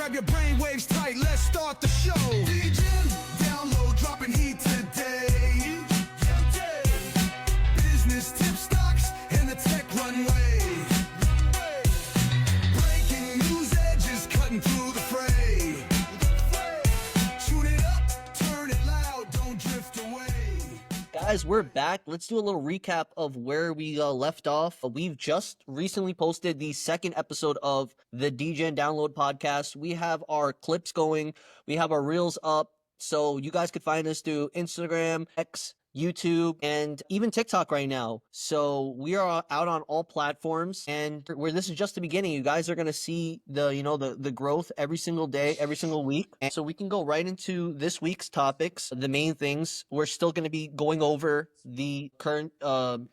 Grab your brainwaves tight, let's start the show. DJ, download, dropping heat today. Business tips, stocks, and the tech runway. Breaking news edges, cutting through the fray. Tune it up, turn it loud, don't drift away. Guys, we're back. Let's do a little recap of where we left off. We've just recently posted the second episode of the DJ and Download podcast. We have our clips going. We have our reels up. So you guys could find us through Instagram, X, YouTube, and even TikTok right now. So we are out on all platforms, and where this is just the beginning. You guys are going to see the growth every single day, every single week. And so we can go right into this week's topics, the main things. We're still going to be going over the current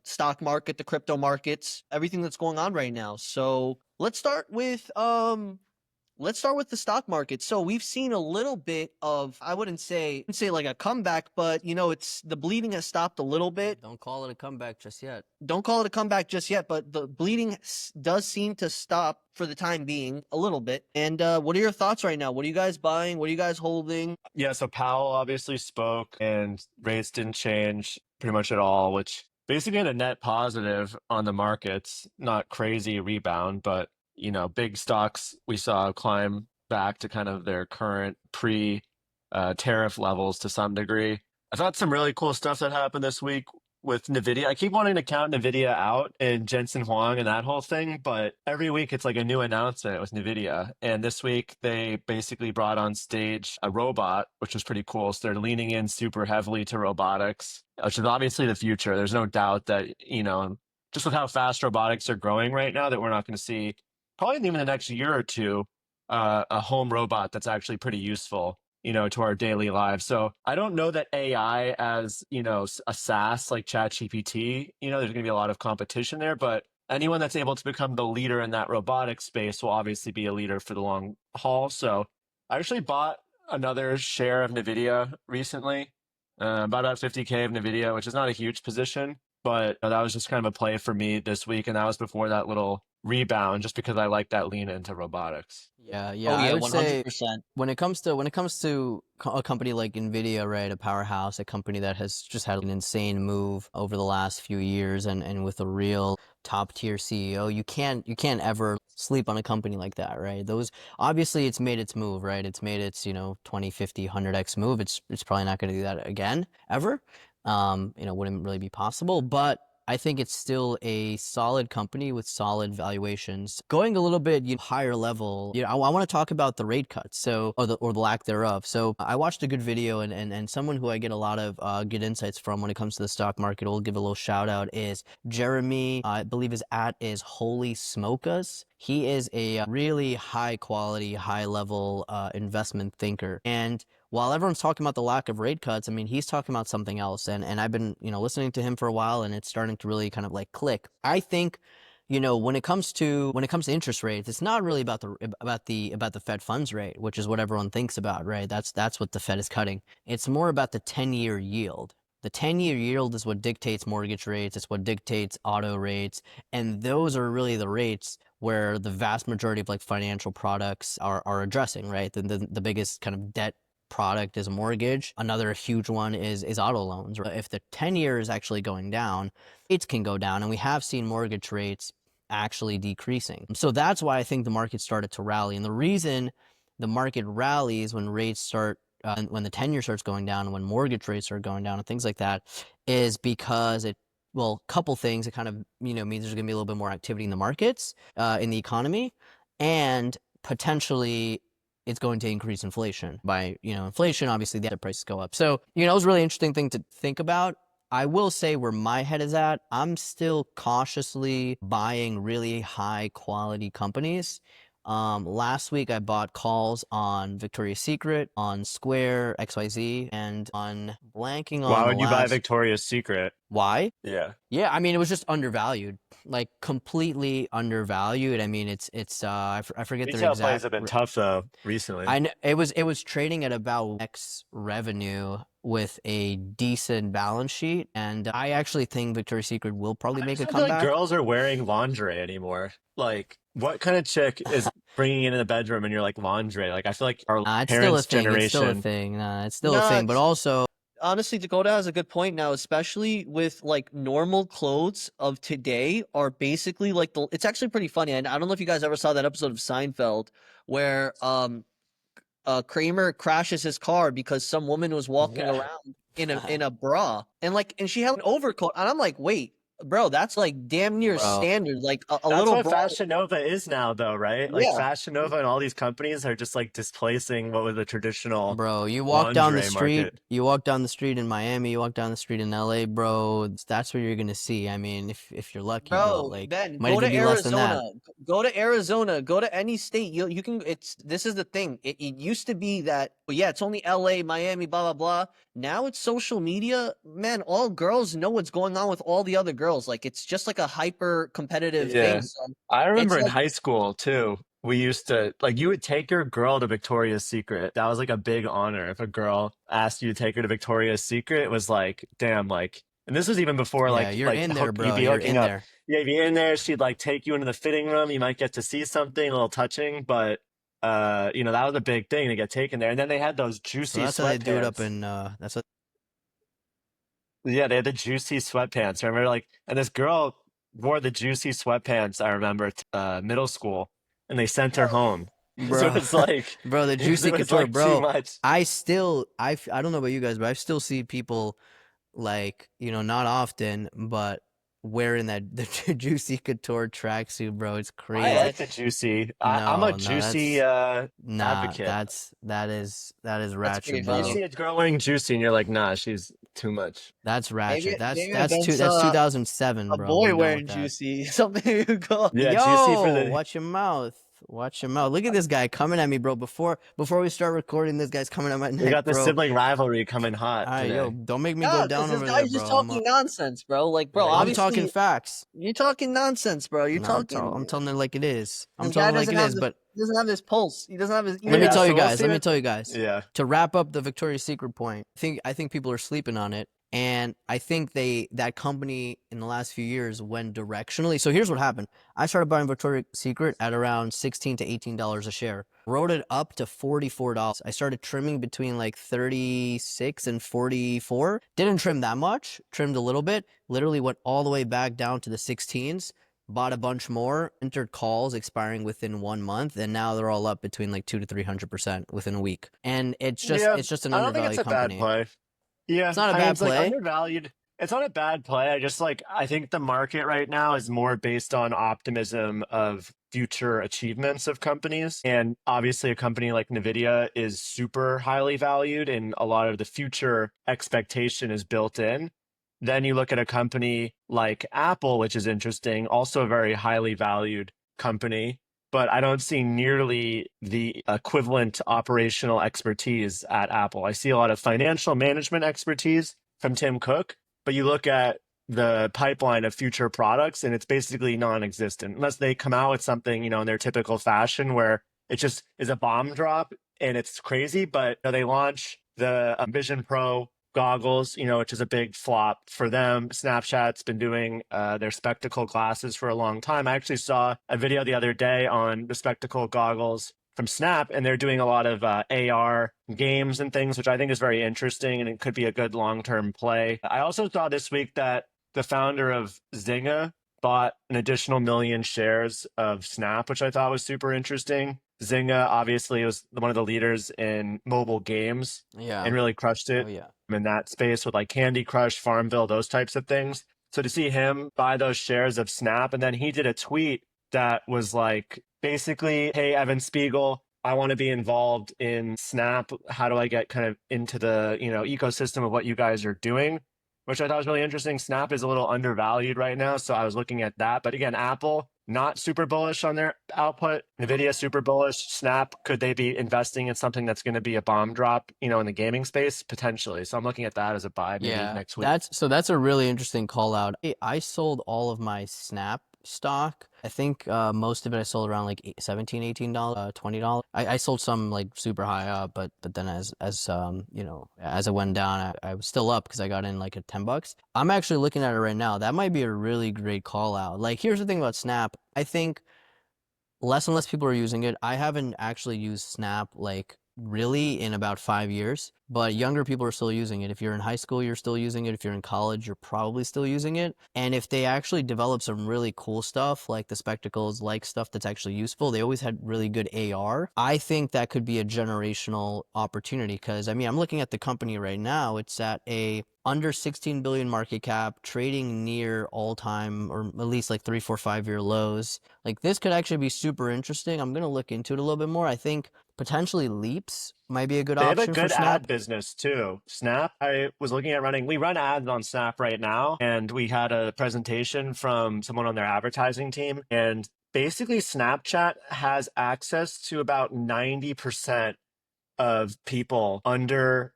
stock market, the crypto markets, everything that's going on right now. So let's start with the stock market. So we've seen a little bit of, I wouldn't say like a comeback, but it's the bleeding has stopped a little bit. Don't call it a comeback just yet. Don't call it a comeback just yet, but the bleeding does seem to stop for the time being a little bit. And what are your thoughts right now? What are you guys buying? What are you guys holding? Yeah, so Powell obviously spoke and rates didn't change pretty much at all, which basically had a net positive on the markets. Not crazy rebound, but big stocks we saw climb back to kind of their current pre-tariff levels to some degree. I thought some really cool stuff that happened this week with Nvidia. I keep wanting to count Nvidia out and Jensen Huang and that whole thing, but every week it's like a new announcement with Nvidia. And this week they basically brought on stage a robot, which was pretty cool. So they're leaning in super heavily to robotics, which is obviously the future. There's no doubt that, just with how fast robotics are growing right now, that we're not going to see probably even the next year or two, a home robot that's actually pretty useful, to our daily lives. So I don't know that AI as, a SaaS like ChatGPT, there's going to be a lot of competition there, but anyone that's able to become the leader in that robotic space will obviously be a leader for the long haul. So I actually bought another share of Nvidia recently, bought about 50K of Nvidia, which is not a huge position, but that was just kind of a play for me this week. And that was before that little rebound, just because I like that lean into robotics. Yeah. Oh, yeah, I would 100%. say when it comes to a company like Nvidia, right, a powerhouse, a company that has just had an insane move over the last few years, and with a real top tier CEO, you can't ever sleep on a company like that, right? Those obviously it's made its move, right? It's made its 20, 50, 100x move. It's probably not going to do that again ever. Wouldn't really be possible, but I think it's still a solid company with solid valuations. Going a little bit higher level, I want to talk about the rate cuts, or the lack thereof. So I watched a good video, and someone who I get a lot of good insights from when it comes to the stock market, we'll give a little shout out, is Jeremy. I believe his @ is Holy Smokas. He is a really high quality, high level investment thinker. And while everyone's talking about the lack of rate cuts, I mean, he's talking about something else. And I've been, listening to him for a while, and it's starting to really kind of like click. I think, when it comes to interest rates, it's not really about the Fed funds rate, which is what everyone thinks about, right? That's what the Fed is cutting. It's more about the 10-year yield. The 10-year yield is what dictates mortgage rates. It's what dictates auto rates. And those are really the rates where the vast majority of like financial products are addressing, right? The biggest kind of debt product is a mortgage. Another huge one is auto loans. If the 10-year is actually going down, rates can go down, and we have seen mortgage rates actually decreasing. So that's why I think the market started to rally. And the reason the market rallies when rates start, when the 10-year starts going down, and when mortgage rates are going down and things like that, is because couple things. It kind of, means there's going to be a little bit more activity in the markets, in the economy, and potentially it's going to increase inflation. By, inflation, obviously the asset prices go up. So, it was a really interesting thing to think about. I will say where my head is at, I'm still cautiously buying really high quality companies. Last week I bought calls on Victoria's Secret, on Square, XYZ, and on blanking on Why would you buy Victoria's Secret? Why? Yeah. Yeah, I mean, it was just undervalued, like completely undervalued. I mean, it's I forget their Retail exact. plays have been tough though recently. I know it was trading at about X revenue with a decent balance sheet, and I actually think Victoria's Secret will probably make a I feel like comeback. girls are wearing lingerie anymore. Like, what kind of chick is bringing it in the bedroom and you're like lingerie. Like I feel like our Nah, it's still a parents' thing. It's still a generation. thing. Nah, it's still a Nah, thing. But also, honestly, Dakota has a good point now, especially with like normal clothes of today are basically like it's actually pretty funny. And I don't know if you guys ever saw that episode of Seinfeld where Kramer crashes his car because some woman was walking Yeah. around in a bra and she had an overcoat and I'm like, wait, bro, that's like damn near bro, standard, like a That's little what bra. Fashion Nova is now, though, right? Like Yeah, Fashion Nova and all these companies are just like displacing what was the traditional bro, you walk down the lingerie street, market. you walk down the street in Miami, you walk down the street in LA, bro. That's what you're gonna see. I mean, if you're lucky, bro, bro, like Ben, might go even to be less than Arizona. that. Go to Arizona. Go to any state. You can. This is the thing. It used to be that. Well, yeah, it's only L.A., Miami, blah blah blah. Now it's social media. Man, all girls know what's going on with all the other girls. Like it's just like a hyper competitive thing. Yeah. So I it's remember in like, high school too, we used to like you would take your girl to Victoria's Secret. That was like a big honor. If a girl asked you to take her to Victoria's Secret, it was like, damn, like and this was even before Yeah, you're like in there, hook you'd bro. be You're hooking in up. there. Yeah, you'd be in there, she'd like take you into the fitting room, you might get to see something a little touching, but that was a big thing to get taken there. And then they had those So juicy that's how they do it up sweatpants. in. That's what. Yeah, they had the juicy sweatpants. I remember and this girl wore the juicy sweatpants, I remember, middle school, and they sent her home. So Bro, it's like, bro, the it juicy was couture, like too bro. much. I don't know about you guys, but I still see people like, not often, but wearing that the juicy couture tracksuit, bro. It's I crazy. like the juicy. I'm a No, no, juicy nah, advocate. that is that's pretty ratchet, You funny. bro. see a girl wearing juicy, and you're like, nah, she's too much. That's ratchet. That's Maybe that's two events that's 2007, a bro. We're boy done with wearing that. juicy something you call. Yeah, juicy for Yo, the. watch your mouth. Watch your mouth. Look at this guy coming at me, bro. Before we start recording, this guy's coming at my We neck, got the bro. sibling rivalry coming hot All right, yo, today. don't make me go Yeah, because down this over there, guy's bro. just talking nonsense, bro. Like, bro, Yeah, I'm talking obviously facts. you're talking nonsense, bro. You're No, I'm talking. telling it like it is. I'm This guy telling it like doesn't it have is. this. But He doesn't have his pulse. He doesn't have his let me ears. tell you so we'll guys. see Let me what. tell you guys. Yeah. To wrap up the Victoria's Secret point, I think people are sleeping on it, and I think that company in the last few years went directionally. So here's what happened. I started buying Victoria's Secret at around $16 to $18 a share. Rode it up to $44. I started trimming between like 36 and 44. Didn't trim that much. Trimmed a little bit. Literally went all the way back down to the 16s. Bought a bunch more, entered calls expiring within 1 month, and now they're all up between like 200 to 300% within a week. And it's just Yeah, it's just an I don't think it's undervalued a bad company. play. Yeah, It's not a I mean, bad it's like play. undervalued. It's not a bad play. I think the market right now is more based on optimism of future achievements of companies. And obviously, a company like Nvidia is super highly valued, and a lot of the future expectation is built in. Then you look at a company like Apple, which is interesting, also a very highly valued company, but I don't see nearly the equivalent operational expertise at Apple. I see a lot of financial management expertise from Tim Cook, but you look at the pipeline of future products and it's basically non-existent unless they come out with something, in their typical fashion where it just is a bomb drop and it's crazy. But they launch the Vision Pro goggles, which is a big flop for them. Snapchat's been doing their spectacle glasses for a long time. I actually saw a video the other day on the spectacle goggles from Snap, and they're doing a lot of AR games and things, which I think is very interesting, and it could be a good long-term play. I also saw this week that the founder of Zynga bought an additional 1 million shares of Snap, which I thought was super interesting. Zynga obviously was one of the leaders in mobile games Yeah. and really crushed Oh it yeah. in that space with like Candy Crush, Farmville, those types of things. So to see him buy those shares of Snap, and then he did a tweet that was like basically, hey, Evan Spiegel, I want to be involved in Snap. How do I get kind of into the, ecosystem of what you guys are doing? Which I thought was really interesting. Snap is a little undervalued right now, so I was looking at that. But again, Apple, not super bullish on their output. Nvidia, super bullish. Snap, could they be investing in something that's going to be a bomb drop, in the gaming space? Potentially. So I'm looking at that as a buy maybe Yeah. next week. That's a really interesting call out. I sold all of my Snap stock. I think most of it I sold around like $17, $18, $20. I sold some like super high up, but then as it went down, I was still up because I got in like at $10. I'm actually looking at it right now. That might be a really great call out. Like here's the thing about Snap. I think less and less people are using it. I haven't actually used Snap like really in about 5 years, but younger people are still using it. If you're in high school, you're still using it. If you're in college, you're probably still using it. And if they actually develop some really cool stuff, like the spectacles, like stuff that's actually useful, they always had really good AR. I think that could be a generational opportunity because, I mean, I'm looking at the company right now. It's at a under 16 billion market cap, trading near all time or at least like 3, 4, 5 year lows. Like this could actually be super interesting. I'm going to look into it a little bit more. I think potentially Leaps might be a good They have a option for good ad Snap. business too. Snap, I was looking at running, we run ads on Snap right now, and we had a presentation from someone on their advertising team. And basically, Snapchat has access to about 90% of people under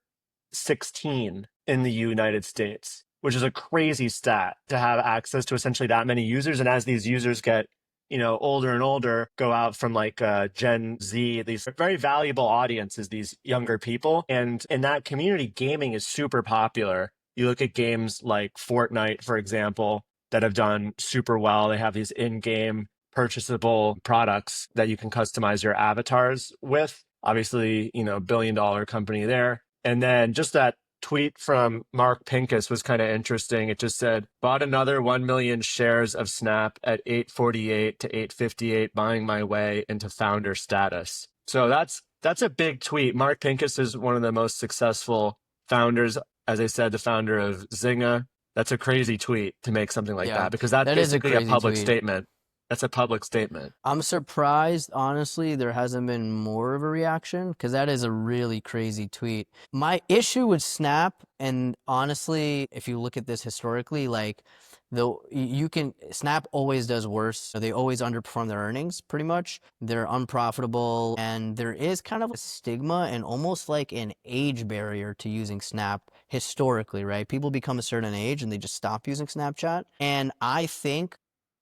16 in the United States, which is a crazy stat to have access to essentially that many users. And as these users get, older and older, go out from like Gen Z, these very valuable audiences, these younger people. And in that community, gaming is super popular. You look at games like Fortnite, for example, that have done super well. They have these in-game purchasable products that you can customize your avatars with. Obviously, billion-dollar company there. And then just that tweet from Mark Pincus was kind of interesting. It just said, bought another 1 million shares of Snap at 848 to 858, buying my way into founder status. So that's a big tweet. Mark Pincus is one of the most successful founders. As I said, the founder of Zynga. That's a crazy tweet to make something like Yeah, that because that's that is a basically a crazy public tweet. statement. That's a public statement. I'm surprised, honestly, there hasn't been more of a reaction because that is a really crazy tweet. My issue with Snap, and honestly, if you look at this historically, like though you can Snap always does worse. So they always underperform their earnings pretty much. They're unprofitable, and there is kind of a stigma and almost like an age barrier to using Snap historically, right? People become a certain age and they just stop using Snapchat. And I think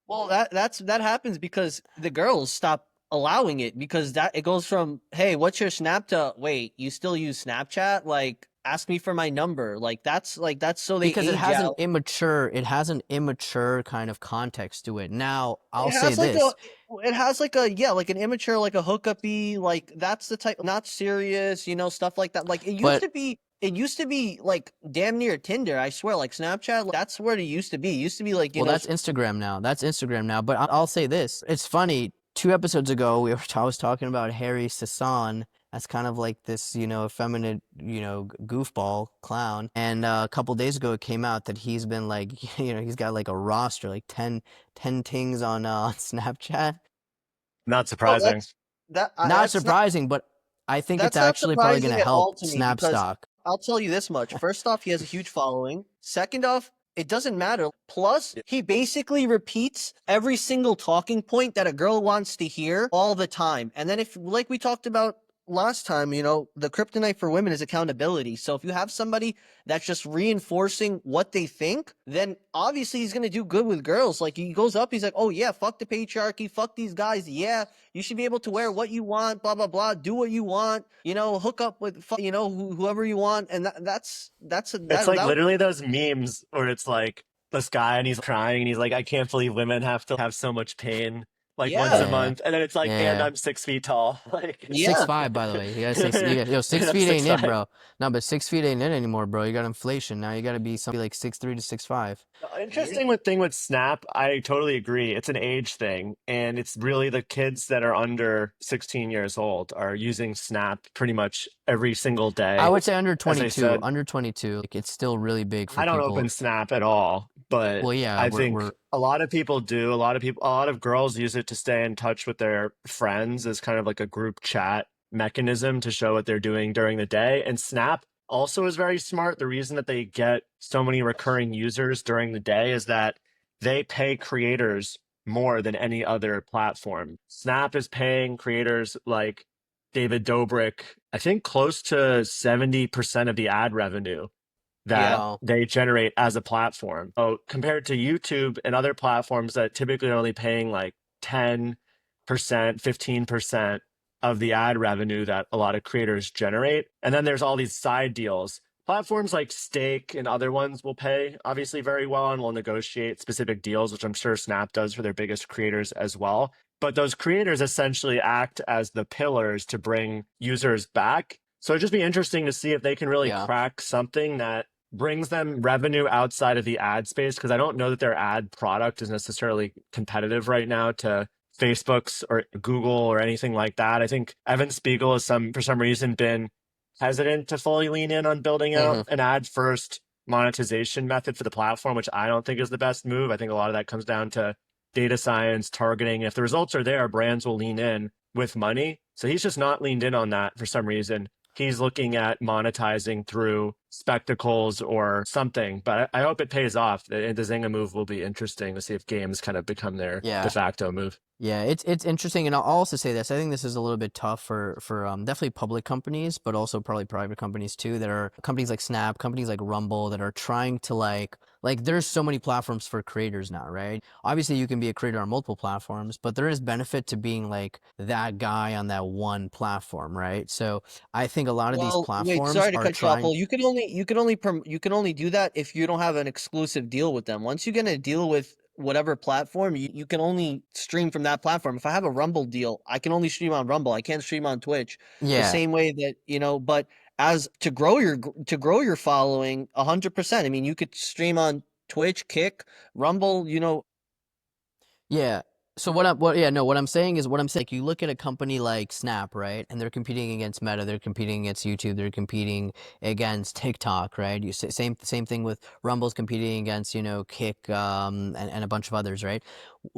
Well, that happens because the girls stop allowing it because that it goes from, hey, what's your Snap to, wait, you still use Snapchat? Like, ask me for my number. Like that's so they because age out. it has an immature kind of context to it. Now, I'll It say has like a this, it has like a, yeah, like an immature, like a hookup-y, like that's the type, not serious, stuff like that. Like but it used to be like damn near Tinder, I swear, like Snapchat, like, that's what it used to be. It used to be like, well, that's Instagram now. That's Instagram now. But I'll say this. It's funny. 2 episodes ago, I was talking about Harry Sasson as kind of like this, effeminate, goofball clown. And a couple days ago, it came out that he's been like, he's got like a roster, like 10 tings on Snapchat. Not oh, surprising. Not surprising, but I think it's That's not actually probably going surprising to at all help to me Snap because stock. I'll tell you this much. First off, he has a huge following. Second off, it doesn't matter. Plus, he basically repeats every single talking point that a girl wants to hear all the time. And then if, like we talked about last time, the kryptonite for women is accountability. So if you have somebody that's just reinforcing what they think, then obviously he's going to do good with girls. Like he goes up, he's like, oh yeah, fuck the patriarchy, fuck these guys. Yeah, you should be able to wear what you want, blah, blah, blah, do what you want, hook up with, whoever you want. And It's like that literally those memes where it's like this guy and he's crying and he's like, I can't believe women have to have so much pain like once yeah, a Yeah, month. And then it's like, and yeah. I'm 6 feet tall. Like, Six yeah. five, by the way. You gotta say, yo, and six I'm feet ain't it, 6'5". bro. No, but 6 feet ain't it anymore, bro. You got inflation now. You gotta be something like 6'3" to 6'5". Interesting thing with Snap, I totally agree. It's an age thing. And it's really the kids that are under 16 years old are using Snap pretty much every single I day. would say under As I 22. said, Under 22, like it's still really big for I don't people. open Snap at all, but Well, yeah, I we're think a lot of people do. A lot of girls use it to stay in touch with their friends as kind of like a group chat mechanism to show what they're doing during the day. And Snap also is very smart. The reason that they get so many recurring users during the day is that they pay creators more than any other platform. Snap is paying creators like David Dobrik, I think close to 70% of the ad revenue that Yeah. wow. they generate as a platform. So compared to YouTube and other platforms that typically are only paying like 10%, 15% of the ad revenue that a lot of creators generate. And then there's all these side deals platforms like Stake and other ones will pay obviously very well and will negotiate specific deals, which I'm sure Snap does for their biggest creators as well. But those creators essentially act as the pillars to bring users back. So it'd just be interesting to see if they can really Yeah. crack something that brings them revenue outside of the ad space, because I don't know that their ad product is necessarily competitive right now to Facebook's or Google or anything like that. I think Evan Spiegel has for some reason been hesitant to fully lean in on building out an ad first monetization method for the platform, which I don't think is the best move. I think a lot of that comes down to data science, targeting. If the results are there, brands will lean in with money. So he's just not leaned in on that for some reason. He's looking at monetizing through spectacles or something, but I hope it pays off. The Zynga move will be interesting to see if games kind of become their de facto move. Yeah, it's interesting, and I'll also say this. I think this is a little bit tough for definitely public companies, but also probably private companies too. That are companies like Snap, companies like Rumble, that are trying to like there's so many platforms for creators now, right? Obviously, you can be a creator on multiple platforms, but there is benefit to being like that guy on that one platform, right? So I think a lot of these platforms wait, sorry to are cut you off. trying. Well, you can only do that if you don't have an exclusive deal with them. Once you get a deal with whatever platform, you can only stream from that platform. If I have a Rumble deal, I can only stream on Rumble. I can't stream on Twitch. The Yeah, same way that, but as to grow your following 100%. I mean, you could stream on Twitch, Kick, Rumble, yeah. So what I'm saying is like you look at a company like Snap, right? And they're competing against Meta, they're competing against YouTube, they're competing against TikTok, right? Same thing with Rumble's competing against, Kick, and a bunch of others, right?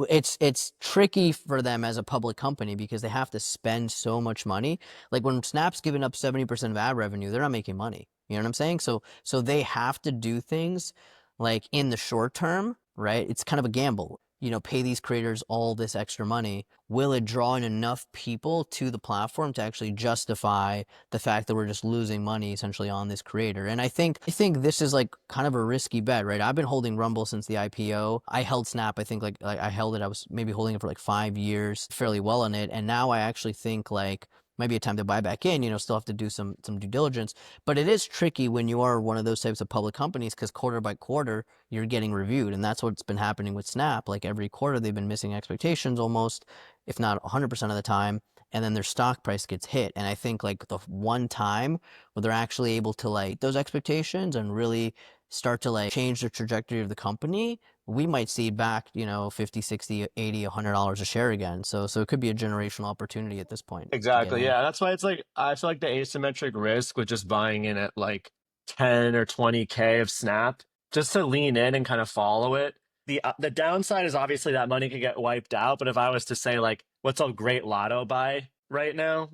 It's tricky for them as a public company because they have to spend so much money. Like when Snap's giving up 70% of ad revenue, they're not making money. You know what I'm saying? So they have to do things like in the short term, right? It's kind of a gamble. Pay these creators all this extra money. Will it draw in enough people to the platform to actually justify the fact that we're just losing money essentially on this creator? And I think this is like kind of a risky bet, right? I've been holding Rumble since the IPO. I held Snap, I think like I held it, I was maybe holding it for like 5 years, fairly well on it. And now I actually think like might be a time to buy back in, still have to do some due diligence. But it is tricky when you are one of those types of public companies because quarter by quarter, you're getting reviewed. And that's what's been happening with Snap. Like every quarter, they've been missing expectations almost, if not 100% of the time. And then their stock price gets hit. And I think like the one time where they're actually able to like those expectations and really start to like change the trajectory of the company, we might see back, 50, 60, 80, $100 a share again. So it could be a generational opportunity at this point. Exactly. Yeah. That's why it's like, I feel like the asymmetric risk with just buying in at like 10 or 20K of Snap, just to lean in and kind of follow it. The downside is obviously that money could get wiped out. But if I was to say like, what's a great lotto buy right now,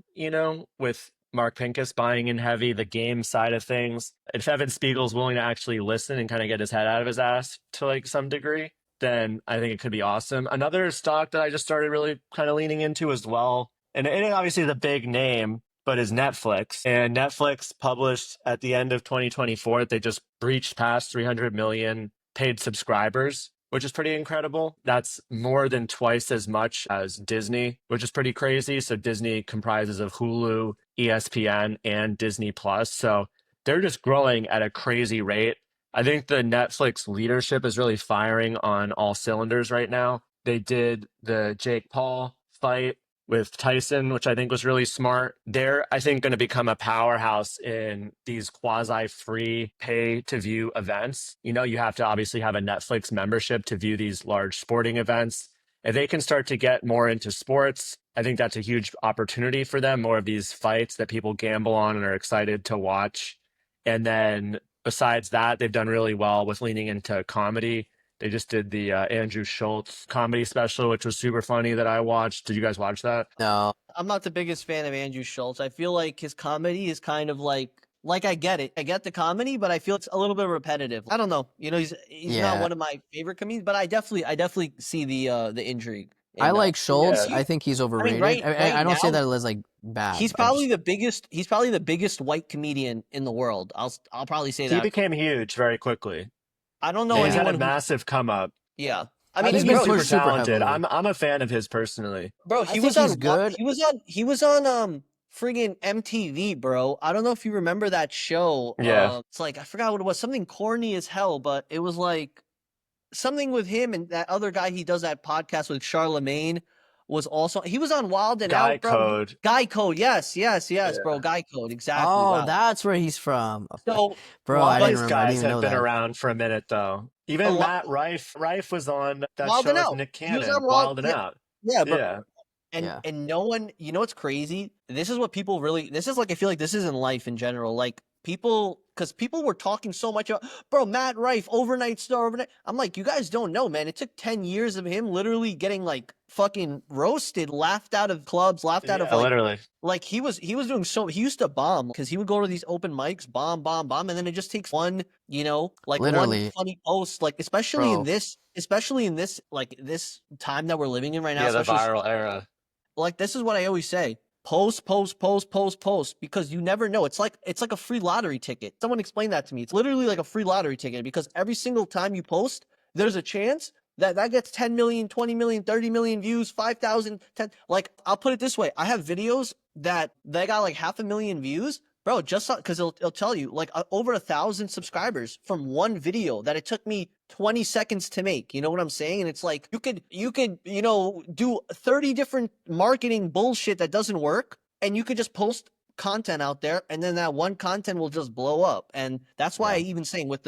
with Mark Pincus buying in heavy, the game side of things, if Evan Spiegel's willing to actually listen and kind of get his head out of his ass to like some degree, then I think it could be awesome. Another stock that I just started really kind of leaning into as well, and it obviously the big name, but is Netflix. And Netflix published at the end of 2024 that they just breached past 300 million paid subscribers, which is pretty incredible. That's more than twice as much as Disney, which is pretty crazy. So Disney comprises of Hulu, ESPN, and Disney Plus. So they're just growing at a crazy rate. I think the Netflix leadership is really firing on all cylinders right now. They did the Jake Paul fight with Tyson, which I think was really smart. They're, I think, going to become a powerhouse in these quasi-free pay-to-view events. You have to obviously have a Netflix membership to view these large sporting events. If they can start to get more into sports, I think that's a huge opportunity for them, more of these fights that people gamble on and are excited to watch. And then besides that, they've done really well with leaning into comedy. They just did the Andrew Schultz comedy special, which was super funny that I watched. Did you guys watch that? No. I'm not the biggest fan of Andrew Schultz. I feel like his comedy is kind of like I get it. I get the comedy, but I feel it's a little bit repetitive. I don't know. He's not one of my favorite comedians, but I definitely see the intrigue. I like Schultz. Yeah. I think he's overrated. right I don't say now, that as like bad. He's probably the biggest white comedian in the world. I'll probably say that. He became huge very quickly. I don't know He's had anyone a massive come up. Yeah. I mean, he's been super pushed super talented. heavily. I'm a fan of his personally. Bro, he was on good. He was on friggin' MTV, bro. I don't know if you remember that show. Yeah. It's like I forgot what it was. Something corny as hell, but it was like something with him and that other guy. He does that podcast with Charlemagne. Was also he was on Wild and Guy Out, bro. Code. Guy Code, yes, Yeah. bro. Guy Code, exactly. Oh, Wow. that's where he's from. So, Bro, I but didn't These remember. I didn't guys even have know been that. around for a minute though. a Even lot. Matt Rife was on that Wild show and with Out. Nick He was Cannon, on Wild. Wild and Yeah, Out. yeah, but Yeah. Yeah. and no one, you know what's crazy? This is what people really, this is like, I feel like this is in life in general. Like people, because people were talking so much about, bro, Matt Rife, overnight star, overnight. I'm like, you guys don't know, man. It took 10 years of him literally getting like fucking roasted, laughed out of clubs, laughed out of Yeah, literally. like he was doing so, he used to bomb because he would go to these open mics, bomb, and then it just takes one, like one Literally, funny post, like bro. especially in this, like this time that we're living in right now, Yeah, the especially viral era. like this is what I always say. Post, because you never know. It's like a free lottery ticket. Someone explained that to me. It's literally like a free lottery ticket because every single time you post, there's a chance that gets 10 million, 20 million, 30 million views, 5,000, 10. Like, I'll put it this way. I have videos that they got like 500,000 views. Bro, just because it'll tell you like over 1,000 subscribers from one video that it took me 20 seconds to make. You know what I'm saying? And it's like you could do 30 different marketing bullshit that doesn't work, and you could just post content out there, and then that one content will just blow up. And that's why I Yeah. even saying with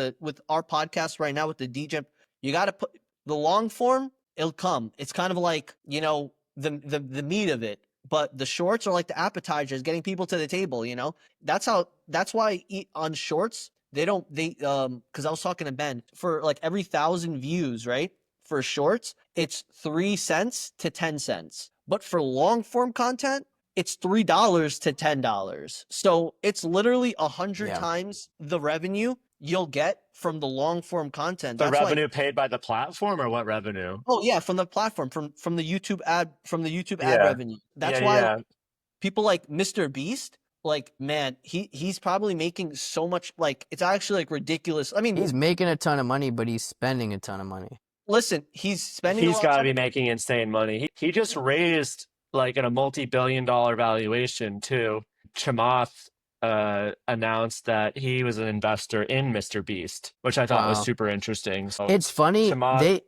our podcast right now with the DJ, you got to put the long form. It'll come. It's kind of like the meat of it. But the shorts are like the appetizers, getting people to the table, That's why on shorts, because I was talking to Ben, for like every 1,000 views, right? For shorts, it's 3 cents to 10 cents. But for long form content, it's $3 to $10. So it's literally 100 Yeah. times the revenue you'll get from the long form content. The That's why. revenue paid by the platform or what revenue? Oh yeah, from the platform, from the YouTube ad, ad Yeah. revenue. That's Yeah, why yeah. people like Mr. Beast, like man, he's probably making so much, like it's actually like ridiculous. I mean, He's making a ton of money, but he's spending a ton of money. listen, he's spending a He's lot got of to time. be making insane money. He just raised like in a multi-billion-dollar valuation too. Chamath announced that he was an investor in Mr. Beast, which I thought was Wow. super interesting. So It's funny. Chamath,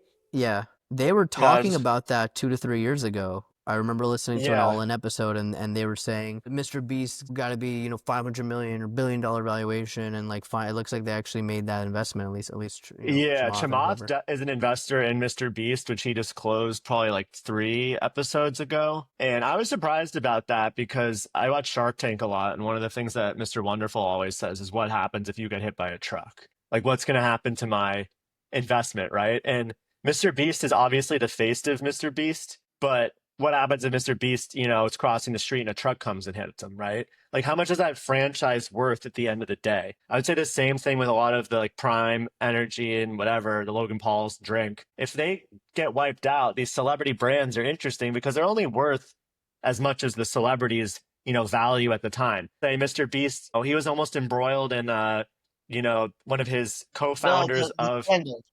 They were no, talking about that 2 to 3 years ago. I remember listening to an yeah, All In episode, and they were saying Mr. Beast got to be 500 million or $1 billion valuation, and like it looks like they actually made that investment at least yeah. Chamath and whoever. Is an investor in Mr. Beast, which he disclosed probably like 3 episodes ago. And I was surprised about that because I watch Shark Tank a lot. And one of the things that Mr. Wonderful always says is what happens if you get hit by a truck? Like, what's going to happen to my investment, right? And Mr. Beast is obviously the face of Mr. Beast, but what happens if Mr. Beast, is crossing the street and a truck comes and hits him, right? Like, how much is that franchise worth at the end of the day? I would say the same thing with a lot of the like Prime Energy and whatever, the Logan Paul's drink. If they get wiped out, these celebrity brands are interesting because they're only worth as much as the celebrity's, value at the time. Say Mr. Beast, he was almost embroiled in, one of his co-founders The of, scandal.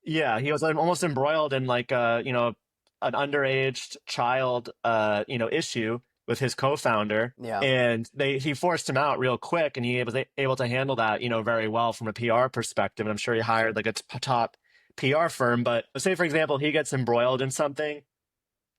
yeah, he was almost embroiled in like an underage child issue with his co-founder, Yeah. and he forced him out real quick, and he was able to handle that very well from a PR perspective, and I'm sure he hired like a top PR firm. But say for example he gets embroiled in something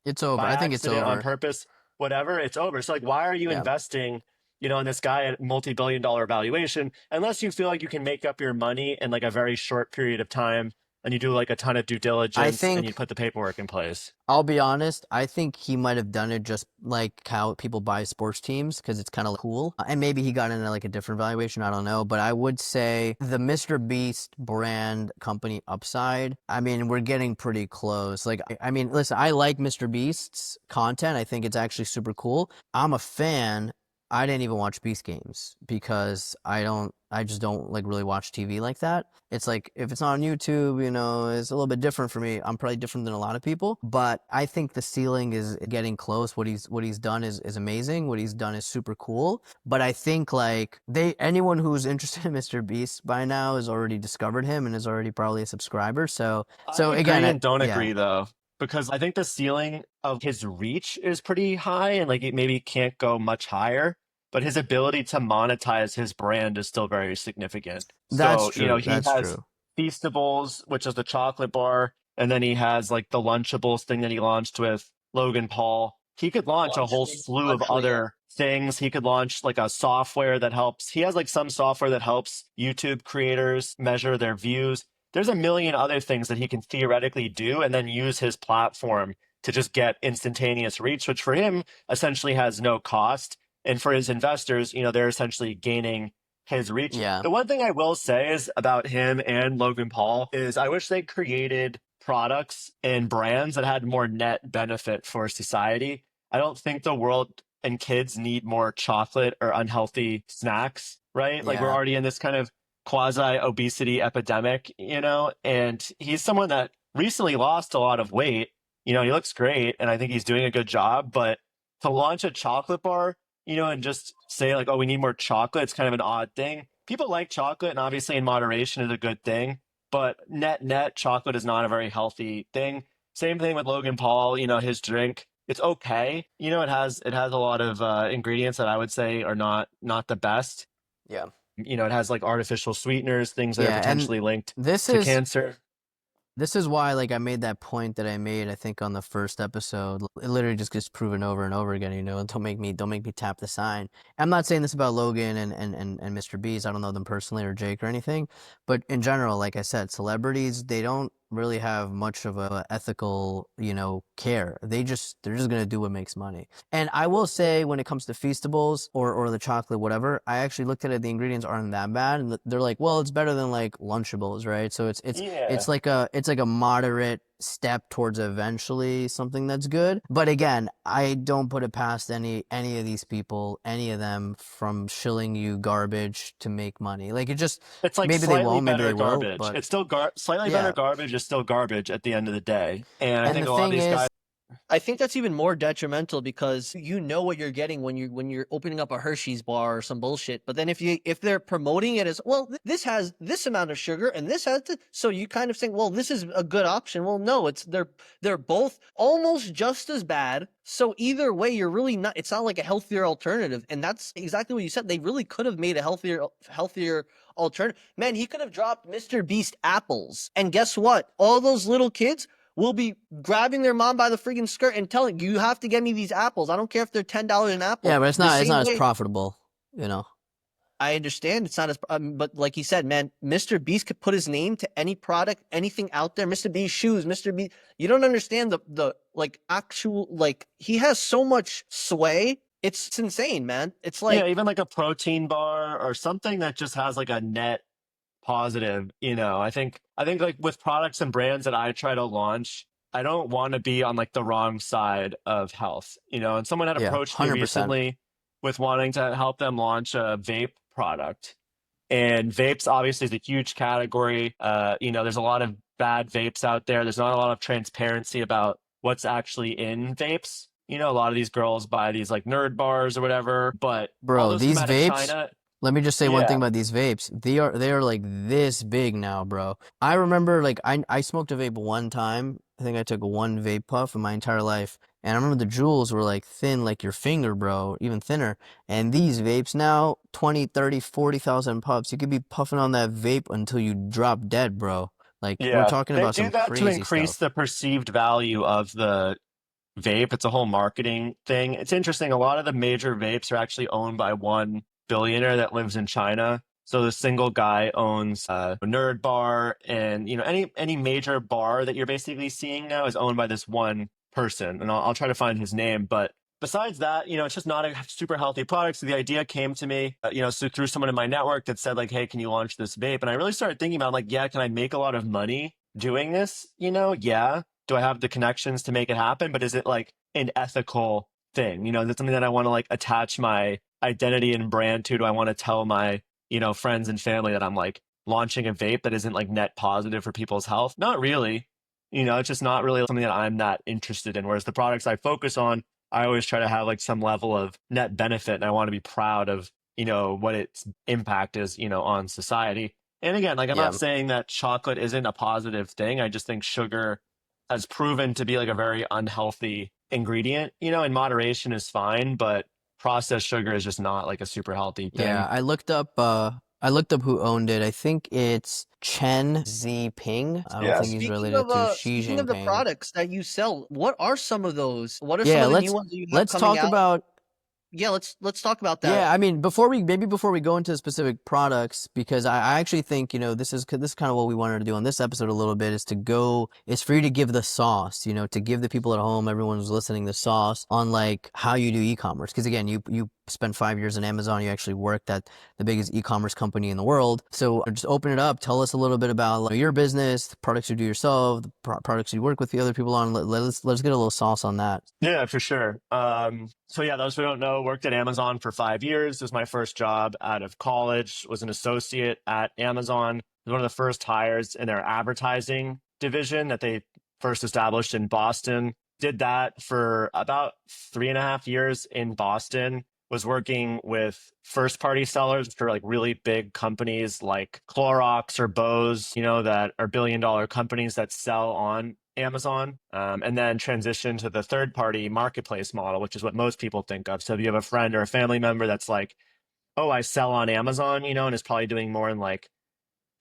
It's over. by I think it's accident, on over. purpose, whatever, it's over. So like, why are you Yeah. investing in this guy at multi-billion-dollar valuation unless you feel like you can make up your money in like a very short period of time, and you do like a ton of due diligence and you think put the paperwork in place? I'll be honest. I think he might have done it just like how people buy sports teams because it's kind of cool. And maybe he got into like a different valuation. I don't know. But I would say the Mr. Beast brand company upside, I mean, we're getting pretty close. Like, I mean, listen, I like Mr. Beast's content. I think it's actually super cool. I'm a fan. I didn't even watch Beast games because I just don't like really watch TV like that. It's like if it's not on YouTube, it's a little bit different for me. I'm probably different than a lot of people, but I think the ceiling is getting close. What he's done is amazing. What he's done is super cool. But I think like anyone who's interested in Mr. Beast by now has already discovered him and is already probably a subscriber. So I agree again, and don't yeah. agree though. because I think the ceiling of his reach is pretty high and like it maybe can't go much higher, but his ability to monetize his brand is still very significant. That's So, true. he That's has true. Feastables, which is the chocolate bar, and then he has like the Lunchables thing that he launched with Logan Paul. He could launch a whole slew of Unreal, yeah. other things. He could launch like a software that helps. He has like some software that helps YouTube creators measure their views. There's a million other things that he can theoretically do and then use his platform to just get instantaneous reach, which for him essentially has no cost. And for his investors, they're essentially gaining his reach. Yeah. The one thing I will say is about him and Logan Paul is I wish they created products and brands that had more net benefit for society. I don't think the world and kids need more chocolate or unhealthy snacks, right? Like we're Yeah. already in this kind of quasi obesity epidemic, and he's someone that recently lost a lot of weight. He looks great and I think he's doing a good job, but to launch a chocolate bar, and just say like, oh, we need more chocolate, it's kind of an odd thing. People like chocolate and obviously in moderation is a good thing, but net chocolate is not a very healthy thing. Same thing with Logan Paul, his drink. It's okay. It has a lot of ingredients that I would say are not the best. Yeah. It has like artificial sweeteners, things that are Yeah. And potentially linked this to is cancer. This is why, like, I made that point that I made, I think, on the first episode. It literally just gets proven over and over again, and don't make me tap the sign. I'm not saying this about Logan and Mr. Beast. I don't know them personally or Jake or anything, but in general, like I said, celebrities, they don't really have much of a ethical, care. They're just gonna do what makes money. And I will say, when it comes to Feastables or the chocolate, whatever, I actually looked at it. The ingredients aren't that bad, and they're like, well, it's better than like Lunchables, right? So it's Yeah. like a moderate step towards eventually something that's good. But again, I don't put it past any of these people, any of them, from shilling you garbage to make money. Like, it just, It's like maybe they slightly won't, maybe better they will, garbage. but It's still slightly better yeah. garbage is still garbage at the end of the day. And I And think the a lot of thing these guys. is, I think that's even more detrimental because you know what you're getting when you're opening up a Hershey's bar or some bullshit. But then if they're promoting it as well, this has this amount of sugar and this has this, so you kind of think, well, this is a good option. Well, no, they're both almost just as bad. So either way, you're really not. It's not like a healthier alternative, and that's exactly what you said. They really could have made a healthier alternative. Man, he could have dropped Mr. Beast apples, and guess what? All those little kids will be grabbing their mom by the freaking skirt and telling you have to get me these apples. I don't care if they're $10 an apple. yeah, but it's The not same as way profitable, you know. I understand it's not as, but like he said, man, Mr. Beast could put his name to any product, anything out there. Mr. Beast shoes, Mr. Beast. You don't understand the like actual like he has so much sway. It's insane, man. It's Yeah, like even like a protein bar or something that just has like a net positive, I think like with products and brands that I try to launch, I don't want to be on like the wrong side of health, and someone had Yeah, approached me 100%. recently with wanting to help them launch a vape product. And vapes obviously is a huge category. There's a lot of bad vapes out there. There's not a lot of transparency about what's actually in vapes. A lot of these girls buy these like nerd bars or whatever, but all Bro, those come these out of vapes, China. let me just say one thing Yeah. about these vapes. They are like this big now, bro. I remember, like, I smoked a vape one time. I think I took one vape puff in my entire life. And I remember the jewels were like thin like your finger, bro, even thinner. And these vapes now, 20, 30, 40,000 puffs. You could be puffing on that vape until you drop dead, bro. Like, we're Yeah, talking they about do some that to crazy increase stuff. the perceived value of the vape. It's a whole marketing thing. It's interesting. A lot of the major vapes are actually owned by one billionaire that lives in China. So the single guy owns a nerd bar, and any major bar that you're basically seeing now is owned by this one person. And I'll try to find his name, but. Besides that, it's just not a super healthy product. So the idea came to me, so through someone in my network that said like, "Hey, can you launch this vape?" And I really started thinking about like, yeah, can I make a lot of money doing this? Yeah. Do I have the connections to make it happen? But is it like an ethical thing? Is it something that I want to like attach my identity and brand to? Do I want to tell my, friends and family that I'm like launching a vape that isn't like net positive for people's health? Not really. It's just not really something that I'm that interested in. Whereas the products I focus on, I always try to have like some level of net benefit and I want to be proud of, what its impact is, on society. And again, like I'm not Yeah. saying that chocolate isn't a positive thing. I just think sugar has proven to be like a very unhealthy ingredient. In moderation is fine, but processed sugar is just not like a super healthy Yeah, thing. I looked up who owned it. I think it's Chen Ziping. I don't think Yes. he's related to Xi Speaking of the Jinping. products that you sell, what are some of those? What are some Yeah, of the new ones that you have let's coming talk out? about Yeah, let's talk about that. Yeah, I mean, before we go into specific products, because I actually think, this is kind of what we wanted to do on this episode a little bit, is for you to give the sauce, to give the people at home, everyone who's listening, the sauce on like how you do e-commerce. Because again, you spent 5 years in Amazon, you actually worked at the biggest e-commerce company in the world. So just open it up, tell us a little bit about like, your business, the products you do yourself, the products you work with the other people on. Let's get a little sauce on that. Yeah, for sure. So yeah, those who don't know, worked at Amazon for 5 years. It was my first job out of college, was an associate at Amazon. It was one of the first hires in their advertising division that they first established in Boston. Did that for about 3.5 years in Boston. Was working with first party sellers for like really big companies like Clorox or Bose, that are billion-dollar companies that sell on Amazon, and then transition to the third party marketplace model, which is what most people think of. So if you have a friend or a family member that's like, oh, I sell on Amazon, and is probably doing more in like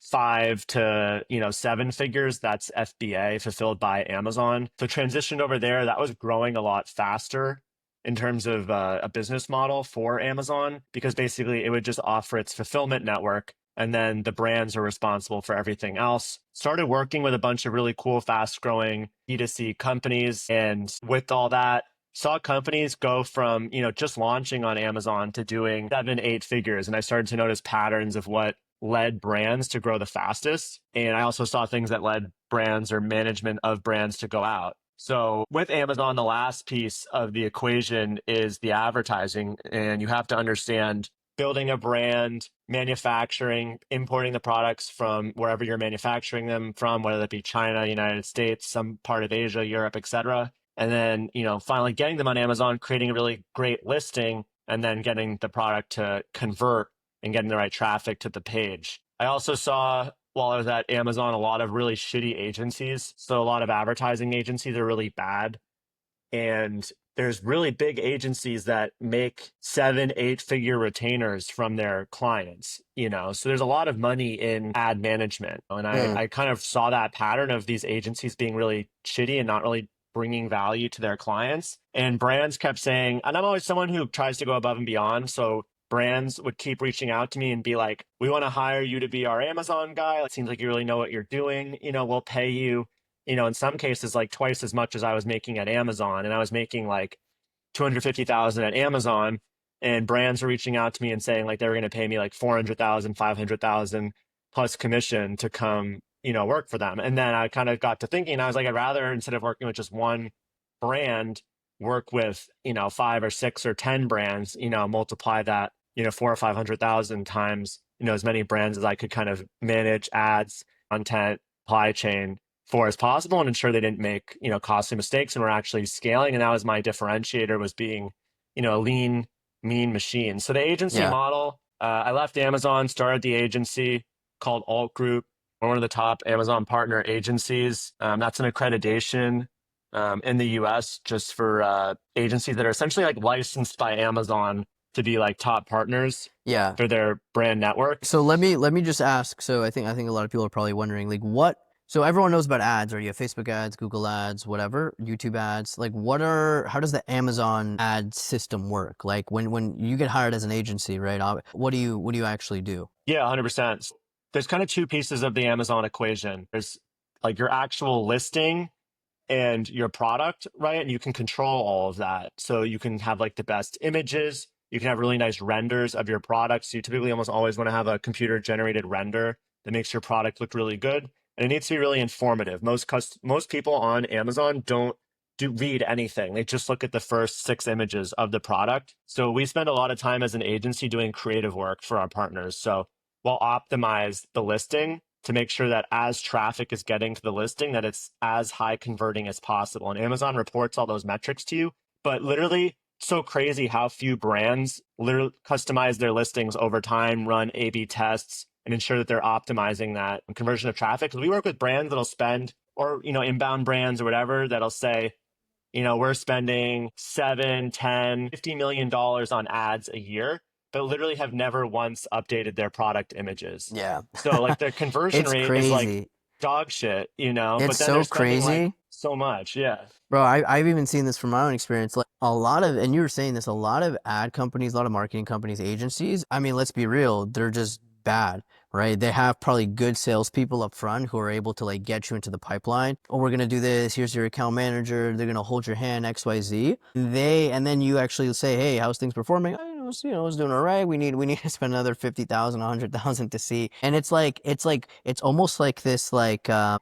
5 to 7 figures, that's FBA, fulfilled by Amazon. So transitioned over there, that was growing a lot faster in terms of a business model for Amazon, because basically it would just offer its fulfillment network, and then the brands are responsible for everything else. Started working with a bunch of really cool, fast growing D2C companies. And with all that, saw companies go from, just launching on Amazon to doing 7, 8 figures. And I started to notice patterns of what led brands to grow the fastest. And I also saw things that led brands or management of brands to go out. So with Amazon, the last piece of the equation is the advertising. And you have to understand building a brand, manufacturing, importing the products from wherever you're manufacturing them from, whether that be China, United States, some part of Asia, Europe, etc. And then, finally getting them on Amazon, creating a really great listing, and then getting the product to convert and getting the right traffic to the page. I also saw while I was at Amazon a lot of really shitty agencies. So a lot of advertising agencies are really bad. And there's really big agencies that make 7, 8 figure retainers from their clients, So there's a lot of money in ad management. And I kind of saw that pattern of these agencies being really shitty and not really bringing value to their clients. And brands kept saying, and I'm always someone who tries to go above and beyond. So brands would keep reaching out to me and be like, we want to hire you to be our Amazon guy. It seems like you really know what you're doing. We'll pay you, in some cases, like twice as much as I was making at Amazon. And I was making like 250,000 at Amazon. And brands were reaching out to me and saying like they were going to pay me like 400,000, 500,000 plus commission to come, work for them. And then I kind of got to thinking, I was like, I'd rather, instead of working with just one brand, work with, 5 or 6 or 10 brands, multiply that, 400,000 or 500,000 times, as many brands as I could kind of manage ads, content, supply chain for as possible, and ensure they didn't make, costly mistakes and were actually scaling. And that was my differentiator, was being, a lean, mean machine. So the agency Yeah. model, I left Amazon, started the agency called Alt Group. We're one of the top Amazon partner agencies. That's an accreditation in the US just for agencies that are essentially like licensed by Amazon to be like top partners Yeah. for their brand network. So let me just ask. So I think a lot of people are probably wondering, like, what? So everyone knows about ads, or you have Facebook ads, Google ads, whatever, YouTube ads. Like, how does the Amazon ad system work? Like, when you get hired as an agency, right? What do you actually do? Yeah, 100%. There's kind of two pieces of the Amazon equation. There's like your actual listing and your product, right? And you can control all of that. So you can have like the best images. You can have really nice renders of your products. You typically almost always want to have a computer generated render that makes your product look really good. And it needs to be really informative. Most people on Amazon don't read anything. They just look at the first 6 images of the product. So we spend a lot of time as an agency doing creative work for our partners. So we'll optimize the listing to make sure that as traffic is getting to the listing, that it's as high converting as possible. And Amazon reports all those metrics to you. But literally, so crazy how few brands literally customize their listings over time, run A/B tests, and ensure that they're optimizing that conversion of traffic. Because we work with brands that'll spend or, inbound brands or whatever that'll say, we're spending 7, 10, $50 million on ads a year, but literally have never once updated their product images. Yeah. So like their conversion It's rate is like crazy. dog shit, It's but then they're so spending like crazy. so much. Yeah. Bro, I've even seen this from my own experience. Like a lot of, and you were saying this, a lot of ad companies, a lot of marketing companies, agencies, I mean, let's be real, they're just bad, right? They have probably good salespeople up front who are able to like get you into the pipeline. Oh, we're gonna do this. Here's your account manager. They're gonna hold your hand, XYZ. And then you actually say, hey, how's things performing? I it's doing all right. We need to spend another 50,000, 100,000 to see. And it's almost like this, like, I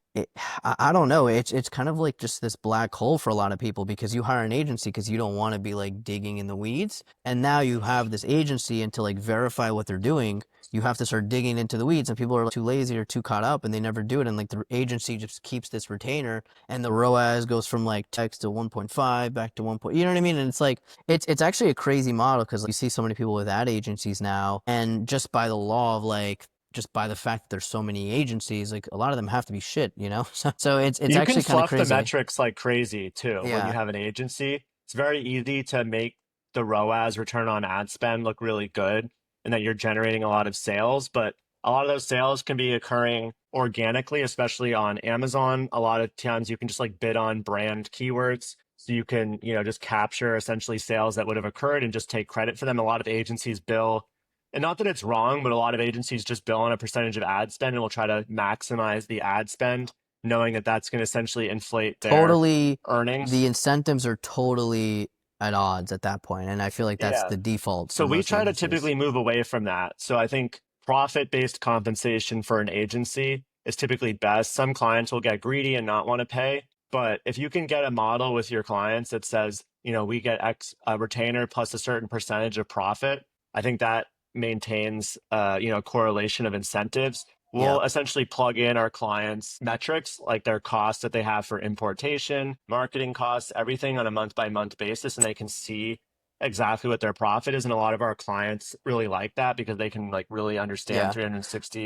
don't know. It's kind of like just this black hole for a lot of people because you hire an agency because you don't want to be like digging in the weeds. And now you have this agency, and to like verify what they're doing, you have to start digging into the weeds, and people are too lazy or too caught up and they never do it. And like the agency just keeps this retainer, and the ROAS goes from like text to 1.5 back to 1. You know what I mean? And it's like, it's actually a crazy model because you see so many people with ad agencies now, and just by the law of like, just by the fact that there's so many agencies, like a lot of them have to be shit, you know? So it's You can actually kind of fluff the crazy. metrics like crazy too. When you Yeah. have an agency, it's very easy to make the ROAS, return on ad spend, look really good and that you're generating a lot of sales. But a lot of those sales can be occurring organically, especially on Amazon. A lot of times you can just like bid on brand keywords. So you can, just capture essentially sales that would have occurred and just take credit for them. A lot of agencies bill, and not that it's wrong, but a lot of agencies just bill on a percentage of ad spend and will try to maximize the ad spend, knowing that that's going to essentially inflate their Totally, earnings. the incentives are totally at odds at that point, and I feel like that's Yeah. the default So for we most try to agencies. typically move away from that. So I think profit-based compensation for an agency is typically best. Some clients will get greedy and not want to pay, but if you can get a model with your clients that says, we get X a retainer plus a certain percentage of profit, I think that maintains correlation of incentives. Yeah. We'll essentially plug in our clients' metrics, like their costs that they have for importation, marketing costs, everything on a month by month basis, and they can see exactly what their profit is. And a lot of our clients really like that because they can like really understand Yeah. 365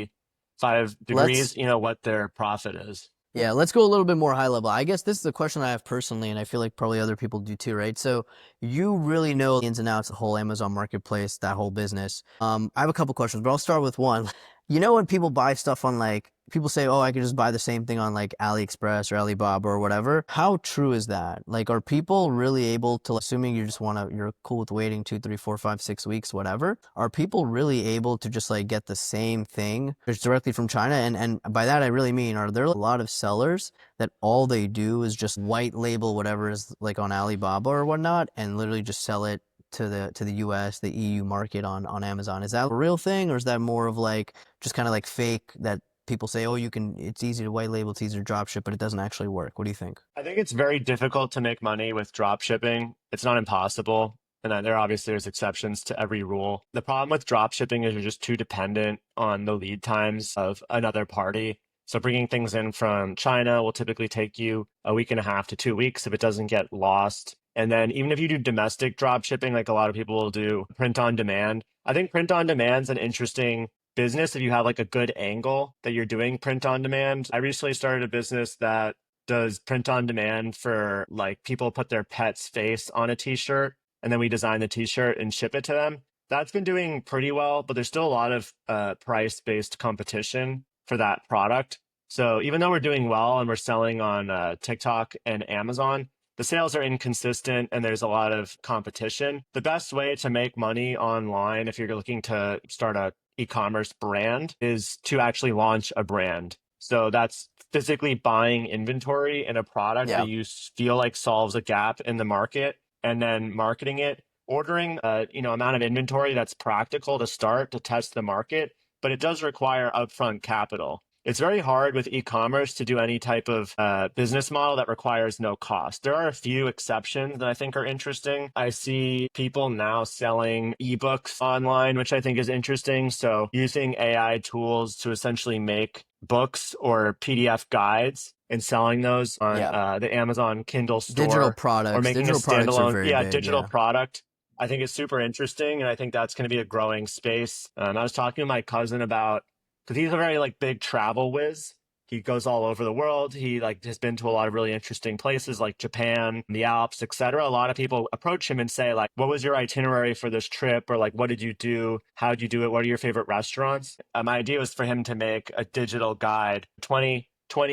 Let's degrees, what their profit is. Yeah, let's go a little bit more high level. I guess this is a question I have personally, and I feel like probably other people do too, right? So you really know the ins and outs of the whole Amazon marketplace, that whole business. I have a couple questions, but I'll start with one. You know, when people buy stuff on like, people say, oh, I could just buy the same thing on like AliExpress or Alibaba or whatever. How true is that? Like, are people really able to, assuming you just you're cool with waiting 2, 3, 4, 5, 6 weeks, whatever, are people really able to just like get the same thing just directly from China? And by that, I really mean, are there a lot of sellers that all they do is just white label whatever is like on Alibaba or whatnot and literally just sell it to the US, the EU market on Amazon? Is that a real thing, or is that more of like just kind of like fake that people say, oh, it's easy to white label, it's easy to drop ship, but it doesn't actually work? What do you think? I think it's very difficult to make money with drop shipping. It's not impossible. And there's exceptions to every rule. The problem with drop shipping is you're just too dependent on the lead times of another party. So bringing things in from China will typically take you a week and a half to 2 weeks if it doesn't get lost. And then even if you do domestic drop shipping, like a lot of people will do print on demand, I think print on demand is an interesting business if you have like a good angle that you're doing print on demand. I recently started a business that does print on demand for like people put their pet's face on a t-shirt and then we design the t-shirt and ship it to them. That's been doing pretty well, but there's still a lot of price-based competition for that product. So even though we're doing well and we're selling on TikTok and Amazon, the sales are inconsistent and there's a lot of competition. The best way to make money online, if you're looking to start a e-commerce brand, is to actually launch a brand. So that's physically buying inventory in a product Yeah. that you feel like solves a gap in the market and then marketing it, ordering a amount of inventory that's practical to start to test the market, but it does require upfront capital. It's very hard with e-commerce to do any type of business model that requires no cost. There are a few exceptions that I think are interesting. I see people now selling ebooks online, which I think is interesting. So using AI tools to essentially make books or PDF guides and selling those on Yeah. the Amazon Kindle Digital store or products. making a Digital products are standalone, very big. digital Yeah. product. I think it's super interesting. And I think that's going to be a growing space. I was talking to my cousin about, because he's a very like big travel whiz. He goes all over the world. He like has been to a lot of really interesting places like Japan, the Alps, etc. A lot of people approach him and say like, what was your itinerary for this trip? Or like, what did you do? How did you do it? What are your favorite restaurants? My idea was for him to make a digital guide, 20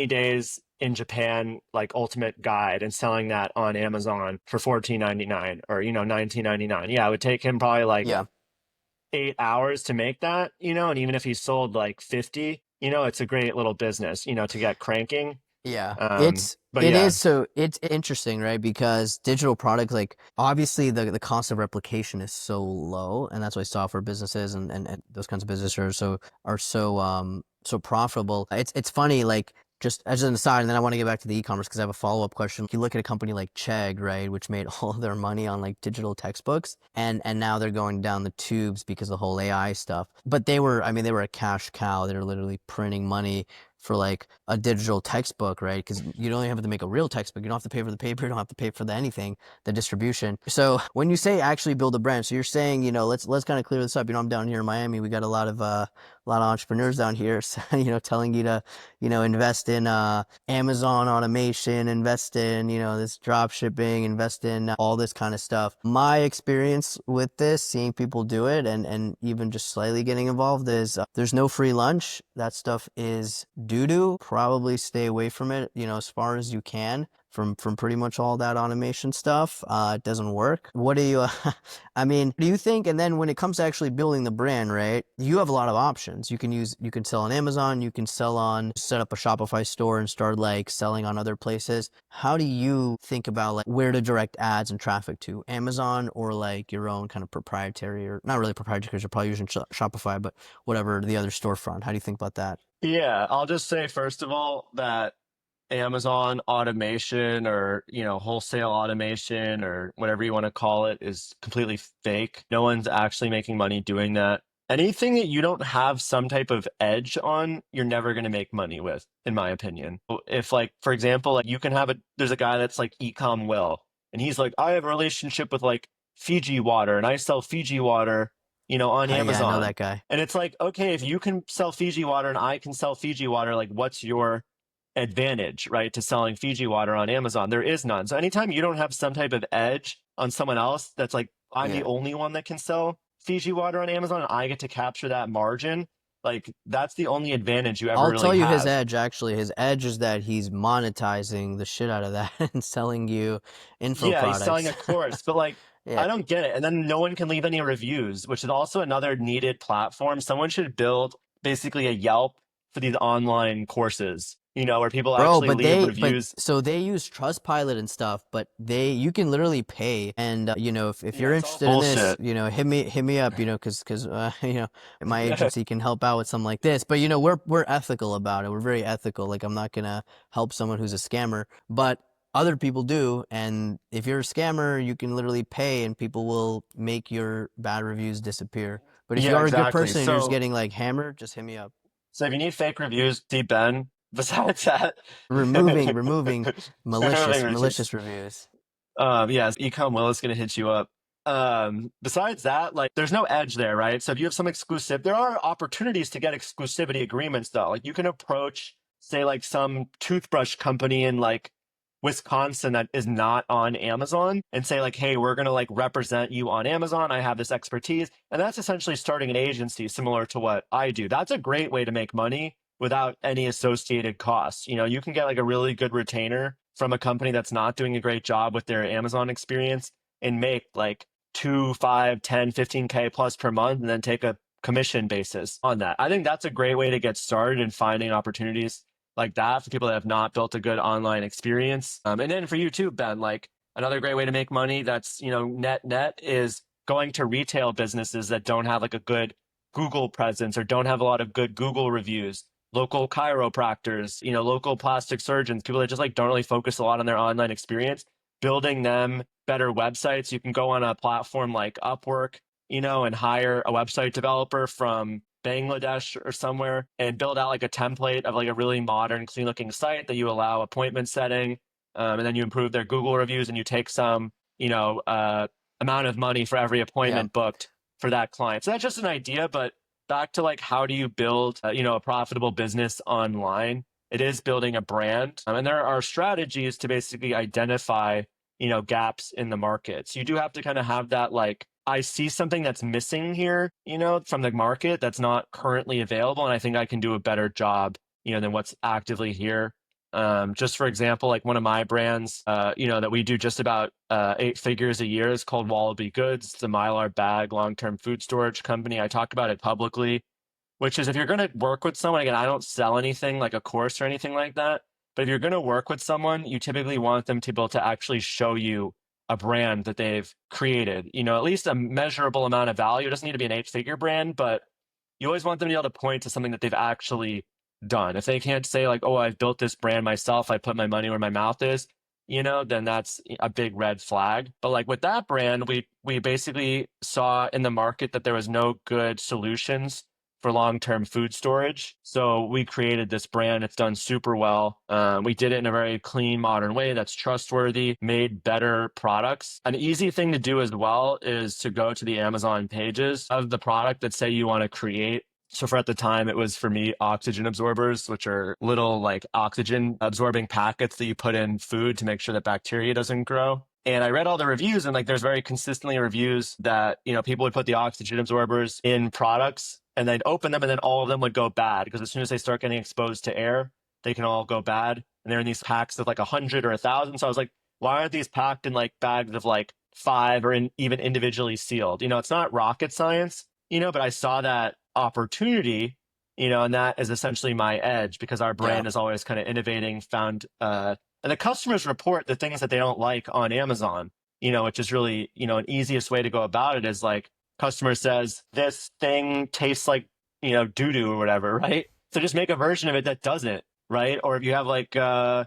days in Japan, like ultimate guide, and selling that on Amazon for $14.99 or, $19.99. Yeah, it would take him probably like Yeah. 8 hours to make that, and even if he sold like 50, it's a great little business, to get cranking. Yeah, But it yeah, is so it's interesting, right? Because digital products, like obviously the cost of replication is so low, and that's why software businesses and those kinds of businesses are so profitable. It's funny, like just as an aside, and then I want to get back to the e-commerce because I have a follow-up question. You look at a company like Chegg, right, which made all of their money on like digital textbooks, and now they're going down the tubes because of the whole AI stuff. But they were, I mean, they were a cash cow. They were literally printing money for like a digital textbook, right? Because you don't have to make a real textbook. You don't have to pay for the paper. You don't have to pay for the anything, the distribution. So when you say actually build a brand, so you're saying, let's kind of clear this up. I'm down here in Miami. We got a lot of entrepreneurs down here, so, telling you to, invest in Amazon automation, invest in, this drop shipping, invest in all this kind of stuff. My experience with this, seeing people do it and even just slightly getting involved is there's no free lunch. That stuff is doo-doo. Probably stay away from it, as far as you can from pretty much all that automation stuff. It doesn't work. What do you, I mean, do you think, and then when it comes to actually building the brand, right, you have a lot of options. You can sell on Amazon, you can set up a Shopify store and start like selling on other places. How do you think about like where to direct ads and traffic to? Amazon or like your own kind of proprietary, or not really proprietary because you're probably using Shopify, but whatever, the other storefront. How do you think about that? yeah, I'll just say first of all that Amazon automation or, wholesale automation or whatever you want to call it is completely fake. No one's actually making money doing that. Anything that you don't have some type of edge on, you're never going to make money with, in my opinion. If like, for example, like there's a guy that's like Ecom Will, and he's like, I have a relationship with like Fiji water and I sell Fiji water, on Yeah, I know Amazon. that guy. And it's like, okay, if you can sell Fiji water and I can sell Fiji water, like what's your advantage, right, to selling Fiji water on Amazon? There is none. So anytime you don't have some type of edge on someone else, that's like, I'm the Yeah. only one that can sell Fiji water on Amazon and I get to capture that margin, like that's the only advantage you ever I'll really tell you his have. edge, actually. His edge is that he's monetizing the shit out of that and selling you info Yeah, he's selling products. a course, but like, Yeah. I don't get it. And then no one can leave any reviews, which is also another needed platform. Someone should build basically a Yelp for these online courses, where people Bro, actually leave reviews. so they use Trustpilot and stuff, but you can literally pay. And if Yeah, you're it's all interested in this, bullshit. hit me up, because my agency can help out with something like this. But we're ethical about it. We're very ethical. Like I'm not gonna help someone who's a scammer, but other people do. And if you're a scammer, you can literally pay, and people will make your bad reviews disappear. But if you Yeah, are a good exactly. person and you're just So getting like hammered, just hit me up. So if you need fake reviews, see Ben. Besides that, Removing everything malicious reviews. yes, Ecom Will is going to hit you up. Besides that, like, there's no edge there, right? So if you have some exclusive, there are opportunities to get exclusivity agreements, though. Like, you can approach, say, like some toothbrush company in like Wisconsin that is not on Amazon and say, like, hey, we're going to like represent you on Amazon. I have this expertise. And that's essentially starting an agency similar to what I do. That's a great way to make money without any associated costs. You can get like a really good retainer from a company that's not doing a great job with their Amazon experience and make like 2, 5, 10, 15K plus per month and then take a commission basis on that. I think that's a great way to get started in finding opportunities like that for people that have not built a good online experience. And then for you too, Ben, like another great way to make money that's, net is going to retail businesses that don't have like a good Google presence or don't have a lot of good Google reviews, local chiropractors, local plastic surgeons, people that just like don't really focus a lot on their online experience, building them better websites. You can go on a platform like Upwork, and hire a website developer from Bangladesh or somewhere and build out like a template of like a really modern, clean looking site that you allow appointment setting. And then you improve their Google reviews and you take some, amount of money for every Yeah. appointment booked for that client. So that's just an idea, but back to like, how do you build, a profitable business online? it is building a brand. And there are strategies to basically identify, gaps in the market. So you do have to kind of have that, like, I see something that's missing here, from the market that's not currently available. And I think I can do a better job, than what's actively here. Just for example, like one of my brands, that we do just about 8 figures a year is called Wallaby Goods. It's a Mylar bag long-term food storage company. I talk about it publicly, which is if you're going to work with someone, again, I don't sell anything like a course or anything like that. But if you're going to work with someone, you typically want them to be able to actually show you a brand that they've created, at least a measurable amount of value. It doesn't need to be an 8 figure brand, but you always want them to be able to point to something that they've actually done. If they can't say like, oh, I've built this brand myself, I put my money where my mouth is, then that's a big red flag. But like with that brand, we basically saw in the market that there was no good solutions for long-term food storage. So we created this brand. It's done super well. We did it in a very clean, modern way that's trustworthy, made better products. An easy thing to do as well is to go to the Amazon pages of the product that say you want to create. So for at the time, it was for me oxygen absorbers, which are little like oxygen absorbing packets that you put in food to make sure that bacteria doesn't grow. And I read all the reviews, and like there's very consistently reviews that, people would put the oxygen absorbers in products and they'd open them and then all of them would go bad because as soon as they start getting exposed to air, they can all go bad. And they're in these packs of like 100 or 1,000. So I was like, why aren't these packed in like bags of like 5 or even individually sealed? It's not rocket science, but I saw that opportunity, and that is essentially my edge because our brand is always kind of innovating, and the customers report the things that they don't like on Amazon, which is really, an easiest way to go about it is like customer says this thing tastes like, doo-doo or whatever, right? So just make a version of it that doesn't, right? Or if you have like, a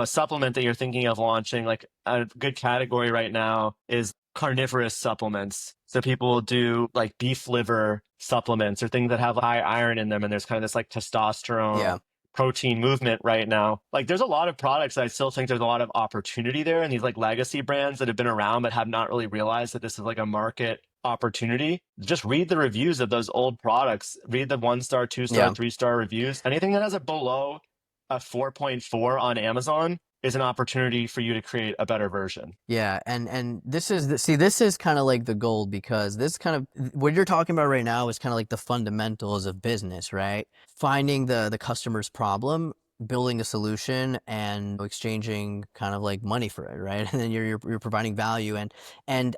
supplement that you're thinking of launching, like a good category right now is carnivorous supplements. So people do like beef liver supplements or things that have high iron in them. And there's kind of this like testosterone protein movement right now. Like there's a lot of products that I still think there's a lot of opportunity there. And these like legacy brands that have been around but have not really realized that this is like a market opportunity. Just read the reviews of those old products. Read the 1-star, 2-star, 3-star reviews. Anything that has a below a 4.4 on Amazon is an opportunity for you to create a better version. Yeah, and this is kind of like the gold because this kind of what you're talking about right now is kind of like the fundamentals of business, right? Finding the customer's problem, building a solution, and exchanging kind of like money for it, right? And then you're providing value and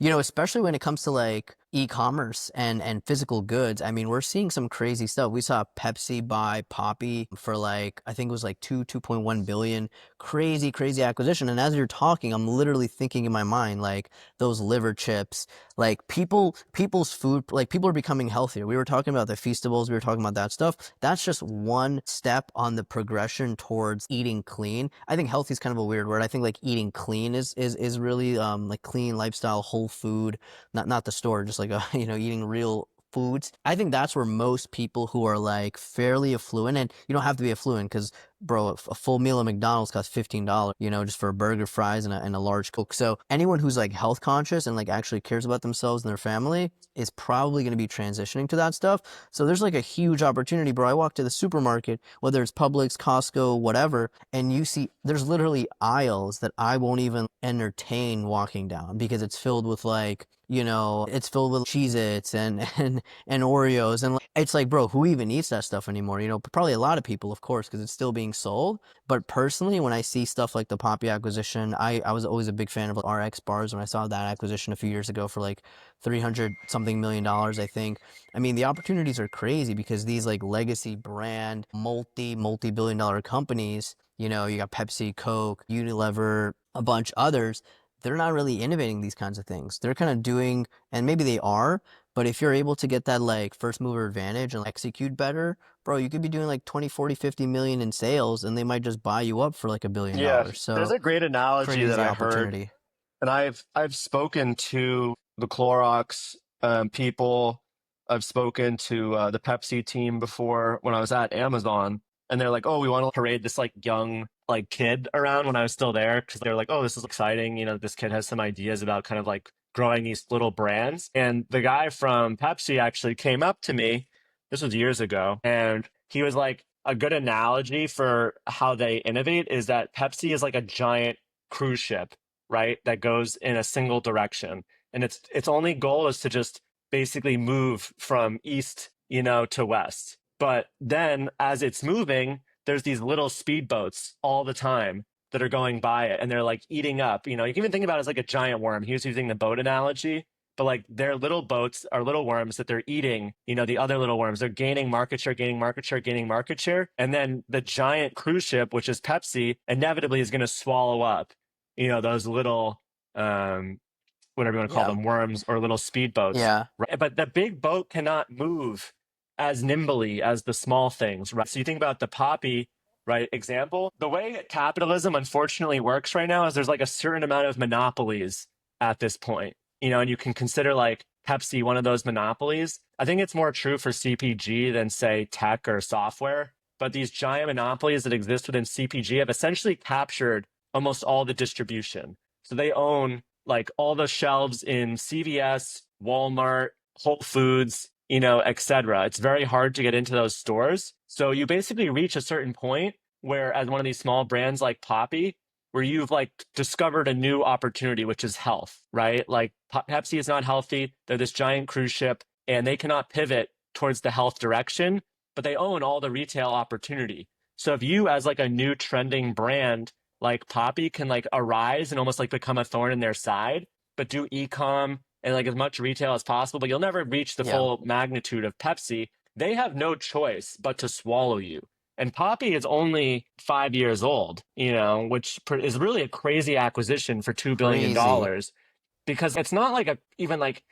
especially when it comes to like e-commerce and physical goods. I mean, we're seeing some crazy stuff. We saw Pepsi buy Poppi for like, I think it was like 2.1 billion. Crazy acquisition. And as you're talking, I'm literally thinking in my mind, like those liver chips, like people's food, like people are becoming healthier. We were talking about the Feastables. We were talking about that stuff. That's just one step on the progression towards eating clean. I think healthy is kind of a weird word. I think like eating clean is really like clean lifestyle, whole food, not the store, just like eating real foods. I think that's where most people who are like fairly affluent, and you don't have to be affluent because bro, a full meal at McDonald's costs $15, just for a burger, fries, and a large Coke. So anyone who's like health conscious and like actually cares about themselves and their family is probably going to be transitioning to that stuff. So there's like a huge opportunity, bro. I walk to the supermarket, whether it's Publix, Costco, whatever, and you see there's literally aisles that I won't even entertain walking down because it's filled with like, it's filled with Cheez-Its and Oreos. And it's like, bro, who even eats that stuff anymore? Probably a lot of people, of course, because it's still being sold. But personally, when I see stuff like the Poppi acquisition, I was always a big fan of like RX bars when I saw that acquisition a few years ago for like 300 something million dollars, I think. I mean, the opportunities are crazy because these like legacy brand, multi-billion dollar companies, you got Pepsi, Coke, Unilever, a bunch others. They're not really innovating these kinds of things. They're kind of doing, and maybe they are, but if you're able to get that like first mover advantage and execute better, bro, you could be doing like 20, 40, 50 million in sales and they might just buy you up for like $1 billion. Yeah, So there's a great analogy crazy that I opportunity. heard, and I've spoken to the Clorox people. I've spoken to the Pepsi team before when I was at Amazon, and they're like, "Oh, we want to parade this like young like kid around." When I was still there, because they're like, "Oh, this is exciting. This kid has some ideas about kind of like growing these little brands." And the guy from Pepsi actually came up to me. This was years ago, and he was like, a good analogy for how they innovate is that Pepsi is like a giant cruise ship, right? That goes in a single direction. And its only goal is to just basically move from east, to west. But then as it's moving, there's these little speedboats all the time that are going by it and they're like eating up. You can even think about it as like a giant worm. He was using the boat analogy, but like their little boats are little worms that they're eating, the other little worms. They're gaining market share, gaining market share, gaining market share. And then the giant cruise ship, which is Pepsi, inevitably is going to swallow up, those little, whatever you want to call Yeah. them, worms or little speedboats. Yeah. Right? But the big boat cannot move as nimbly as the small things, right? So you think about the Poppi, right, example. The way capitalism unfortunately works right now is there's like a certain amount of monopolies at this point, and you can consider like Pepsi one of those monopolies. I think it's more true for CPG than say tech or software, but these giant monopolies that exist within CPG have essentially captured almost all the distribution. So they own like all the shelves in CVS, Walmart, Whole Foods, etc. It's very hard to get into those stores. So you basically reach a certain point where, as one of these small brands like Poppi, where you've like discovered a new opportunity, which is health, right? Like Pepsi is not healthy. They're this giant cruise ship and they cannot pivot towards the health direction, but they own all the retail opportunity. So if you, as like a new trending brand like Poppi, can like arise and almost like become a thorn in their side, but do e-com and like as much retail as possible, but you'll never reach the full magnitude of Pepsi. They have no choice but to swallow you. And Poppi is only 5 years old, which is really a crazy acquisition for $2 billion Crazy. because it's not like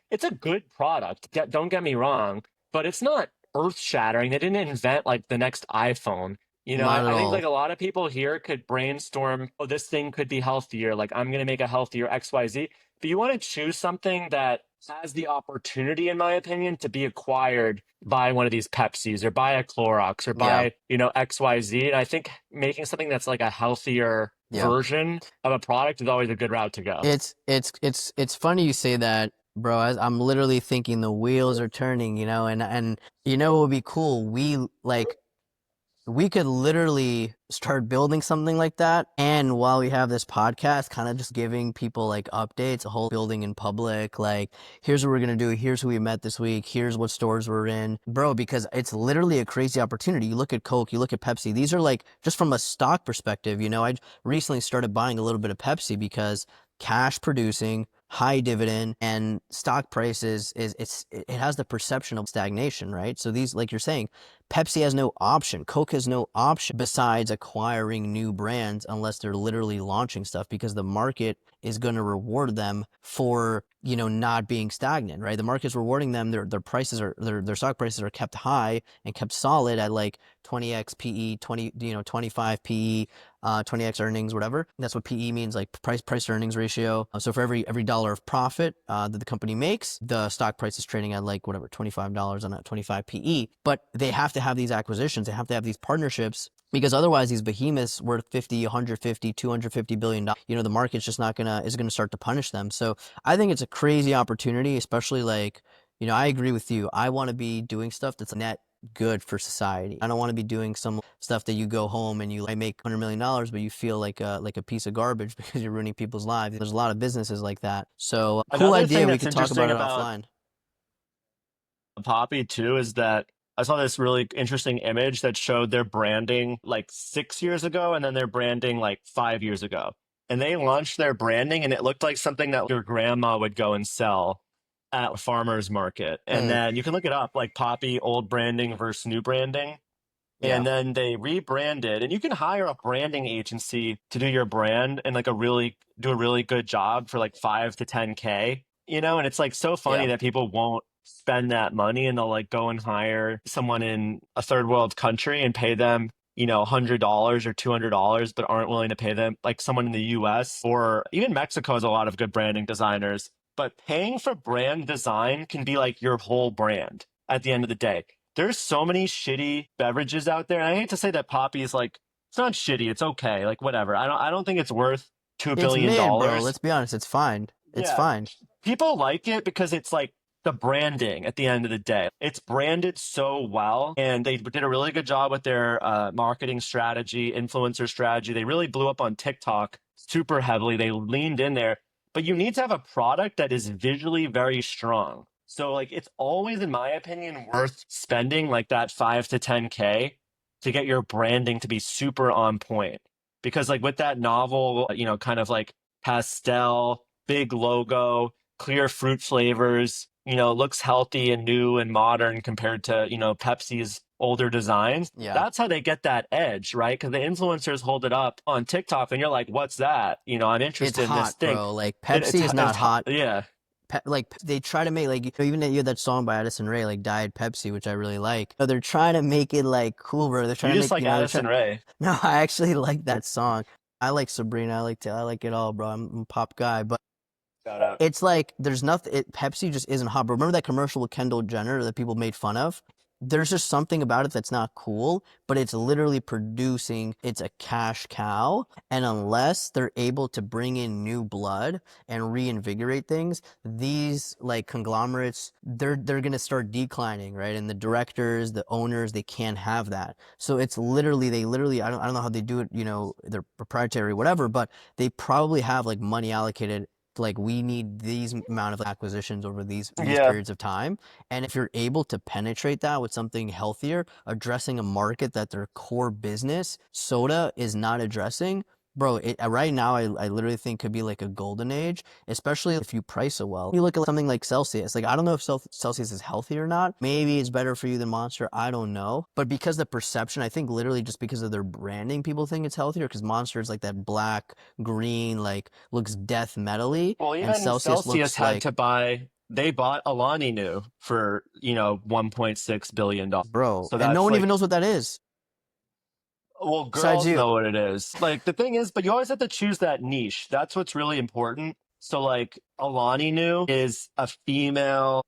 it's a good product. Don't get me wrong, but it's not earth shattering. They didn't invent like the next iPhone. Not at I think all. like a lot of people here could brainstorm, oh, this thing could be healthier. Like I'm going to make a healthier XYZ. But you want to choose something that has the opportunity, in my opinion, to be acquired by one of these Pepsis or by a Clorox or Yeah. by, XYZ. And I think making something that's like a healthier Yeah. version of a product is always a good route to go. It's funny you say that, bro. As I'm literally thinking the wheels are turning, and what would be cool? We could literally start building something like that. And while we have this podcast, kind of just giving people like updates, a whole building in public, like, here's what we're going to do. Here's who we met this week. Here's what stores we're in, bro, because it's literally a crazy opportunity. You look at Coke, you look at Pepsi. These are like, just from a stock perspective, I recently started buying a little bit of Pepsi because cash producing, high dividend, and stock prices it has the perception of stagnation, right? So these, like you're saying, Pepsi has no option. Coke has no option besides acquiring new brands unless they're literally launching stuff, because the market is going to reward them for, not being stagnant, right? The market's rewarding them. Their prices are, their stock prices are kept high and kept solid at like 20x PE, 25 PE, 20x earnings, whatever. That's what PE means, like price earnings ratio. So for every dollar of profit that the company makes, the stock price is trading at like whatever, $25 on a 25 PE. But they have to have these acquisitions. They have to have these partnerships, because otherwise these behemoths worth 50, 150, 250 billion dollars, the market's just is going to start to punish them. So I think it's a crazy opportunity, especially like, I agree with you. I want to be doing stuff that's net good for society. I don't want to be doing some stuff that you go home and you like make $100 million, but you feel like a piece of garbage because you're ruining people's lives. There's a lot of businesses like that. So cool Another idea. thing We that's could talk about interesting it about offline. Poppi too is that I saw this really interesting image that showed their branding like 6 years ago and then their branding like 5 years ago. And they launched their branding and it looked like something that your grandma would go and sell at a farmer's market. And Mm, then you can look it up, like Poppi old branding versus new branding. yeah. And then they rebranded, and you can hire a branding agency to do your brand and like do a really good job for like 5 to 10K, and it's like so funny Yeah. that people won't spend that money and they'll like go and hire someone in a third world country and pay them, $100 or $200, but aren't willing to pay them like someone in the US or even Mexico has a lot of good branding designers. But paying for brand design can be like your whole brand at the end of the day. There's so many shitty beverages out there. And I hate to say that Poppi is like, it's not shitty. It's okay. Like whatever. I don't think it's worth $2 It's billion mid, bro. dollars. Let's be honest. It's fine. It's Yeah. fine. People like it because it's like the branding at the end of the day. It's branded so well, and they did a really good job with their marketing strategy, influencer strategy. They really blew up on TikTok super heavily. They leaned in there, but you need to have a product that is visually very strong. So like it's always, in my opinion, worth spending like that 5 to 10K to get your branding to be super on point. Because like with that novel, kind of like pastel, big logo, clear fruit flavors, looks healthy and new and modern compared to, Pepsi's older designs. Yeah. That's how they get that edge, right? Because the influencers hold it up on TikTok and you're like, what's that? I'm It's interested in this hot, thing. bro. Like Pepsi is not It's hot. Yeah. Like they try to make like even you had that song by Addison Rae, like Diet Pepsi, which I really like. So they're trying to make it like cool, bro. They're You trying to just make like Addison Rae. No, I actually like that song. I like Sabrina. I like it all, bro. I'm a pop guy, but Shout out. it's like there's nothing. Pepsi just isn't hot. But remember that commercial with Kendall Jenner that people made fun of? There's just something about it that's not cool, but it's literally producing. It's a cash cow, and unless they're able to bring in new blood and reinvigorate things, these like conglomerates, they're gonna start declining, right? And the directors, the owners, they can't have that. So it's literally I don't know how they do it. They're proprietary, whatever, but they probably have like money allocated. Like we need these amount of acquisitions over these Yeah. periods of time. And if you're able to penetrate that with something healthier, addressing a market that their core business, soda, is not addressing, bro, right now, I literally think could be like a golden age, especially if you price it well. You look at something like Celsius. Like, I don't know if Celsius is healthy or not. Maybe it's better for you than Monster. I don't know. But because the perception, I think literally just because of their branding, people think it's healthier because Monster is like that black, green, like looks death metally. Well, And even Celsius Celsius looks had like, to buy. They bought Alani Nu for $1.6 billion. bro, So and no that's one even like, knows what that is well, besides girls you. know what it is. Like the thing is, but you always have to choose that niche. That's what's really important. So like Alani Nu is a female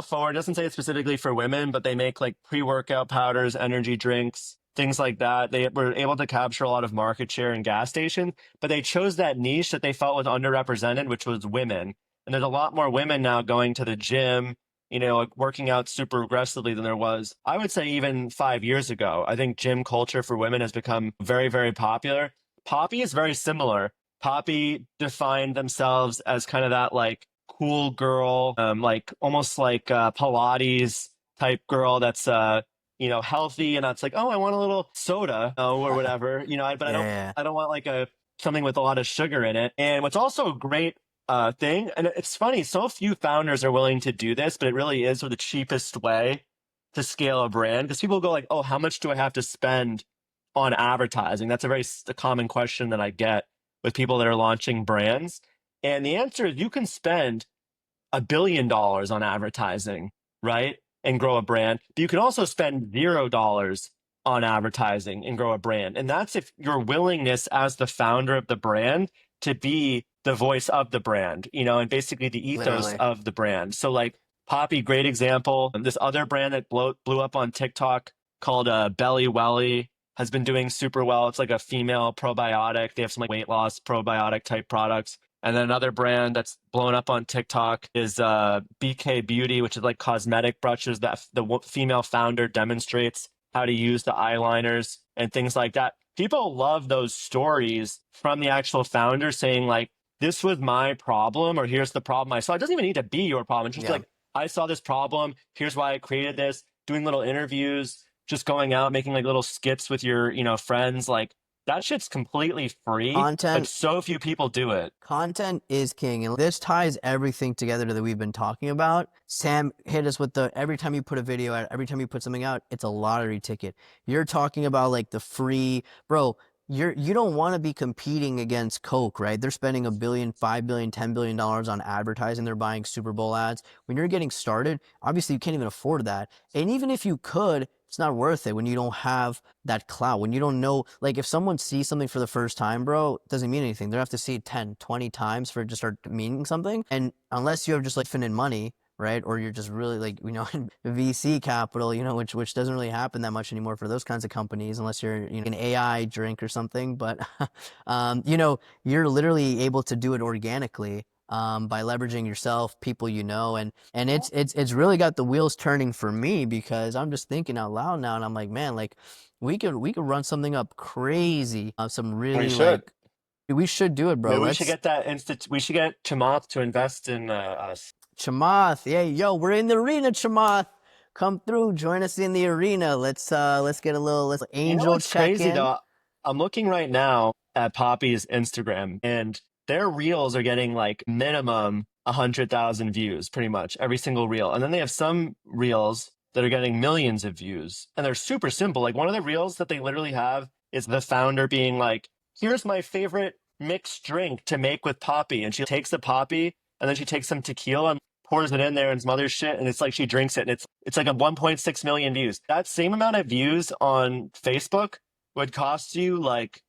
forward. It doesn't say it specifically for women, but they make like pre-workout powders, energy drinks, things like that. They were able to capture a lot of market share in gas stations, but they chose that niche that they felt was underrepresented, which was women. And there's a lot more women now going to the gym, like working out super aggressively than there was, I would say, even 5 years ago. I think gym culture for women has become very, very popular. Poppi is very similar. Poppi defined themselves as kind of that like cool girl, like almost like Pilates type girl that's healthy, and that's like, oh, I want a little soda, or whatever, but Yeah. I don't want like something with a lot of sugar in it. And what's also great thing. And it's funny, so few founders are willing to do this, but it really is the cheapest way to scale a brand. Because people go like, oh, how much do I have to spend on advertising? That's a common question that I get with people that are launching brands. And the answer is you can spend $1 billion on advertising, right? And grow a brand. But you can also spend $0 on advertising and grow a brand. And that's if your willingness as the founder of the brand to be the voice of the brand, and basically the ethos Literally. of the brand. So like Poppi, great example. This other brand that blew up on TikTok called Belly Welly has been doing super well. It's like a female probiotic. They have some like weight loss probiotic type products. And then another brand that's blown up on TikTok is BK Beauty, which is like cosmetic brushes that the female founder demonstrates how to use the eyeliners and things like that. People love those stories from the actual founder saying like, this was my problem, or here's the problem I saw. It doesn't even need to be your problem. It's just Yeah. like, I saw this problem. Here's why I created this. Doing little interviews, just going out, making like little skits with your, friends. Like that shit's completely free, but Content so few people do it. Content is king, and this ties everything together that we've been talking about. Sam hit us with every time you put a video out, every time you put something out, it's a lottery ticket. You're talking about like the free, bro. You don't want to be competing against Coke, right? They're spending $1 billion, $5 billion, $10 billion on advertising. They're buying Super Bowl ads. When you're getting started, obviously you can't even afford that. And even if you could, it's not worth it when you don't have that clout, when you don't know, like if someone sees something for the first time, bro, it doesn't mean anything. They have to see it 10, 20 times for it to start meaning something. And unless you have just like infinite money, right? Or you're just really like, in VC capital, which doesn't really happen that much anymore for those kinds of companies, unless you're an AI drink or something. But, you're literally able to do it organically. by leveraging yourself, people you know, and it's really got the wheels turning for me because I'm just thinking out loud now, and I'm like, man, like we could run something up crazy, some We really should. like we should do it, bro. Maybe we should Let's get that we should get Chamath to invest in us. Chamath, yeah, yo, we're in the arena, Chamath. Come through, join us in the arena. Let's get a little You know angel what's check crazy in. though? I'm looking right now at Poppy's Instagram, and their reels are getting like minimum 100,000 views, pretty much every single reel. And then they have some reels that are getting millions of views, and they're super simple. Like one of the reels that they literally have is the founder being like, "Here's my favorite mixed drink to make with Poppy," and she takes the Poppy, and then she takes some tequila and pours it in there and some other shit, and it's like she drinks it, and it's like a 1.6 million views. That same amount of views on Facebook would cost you like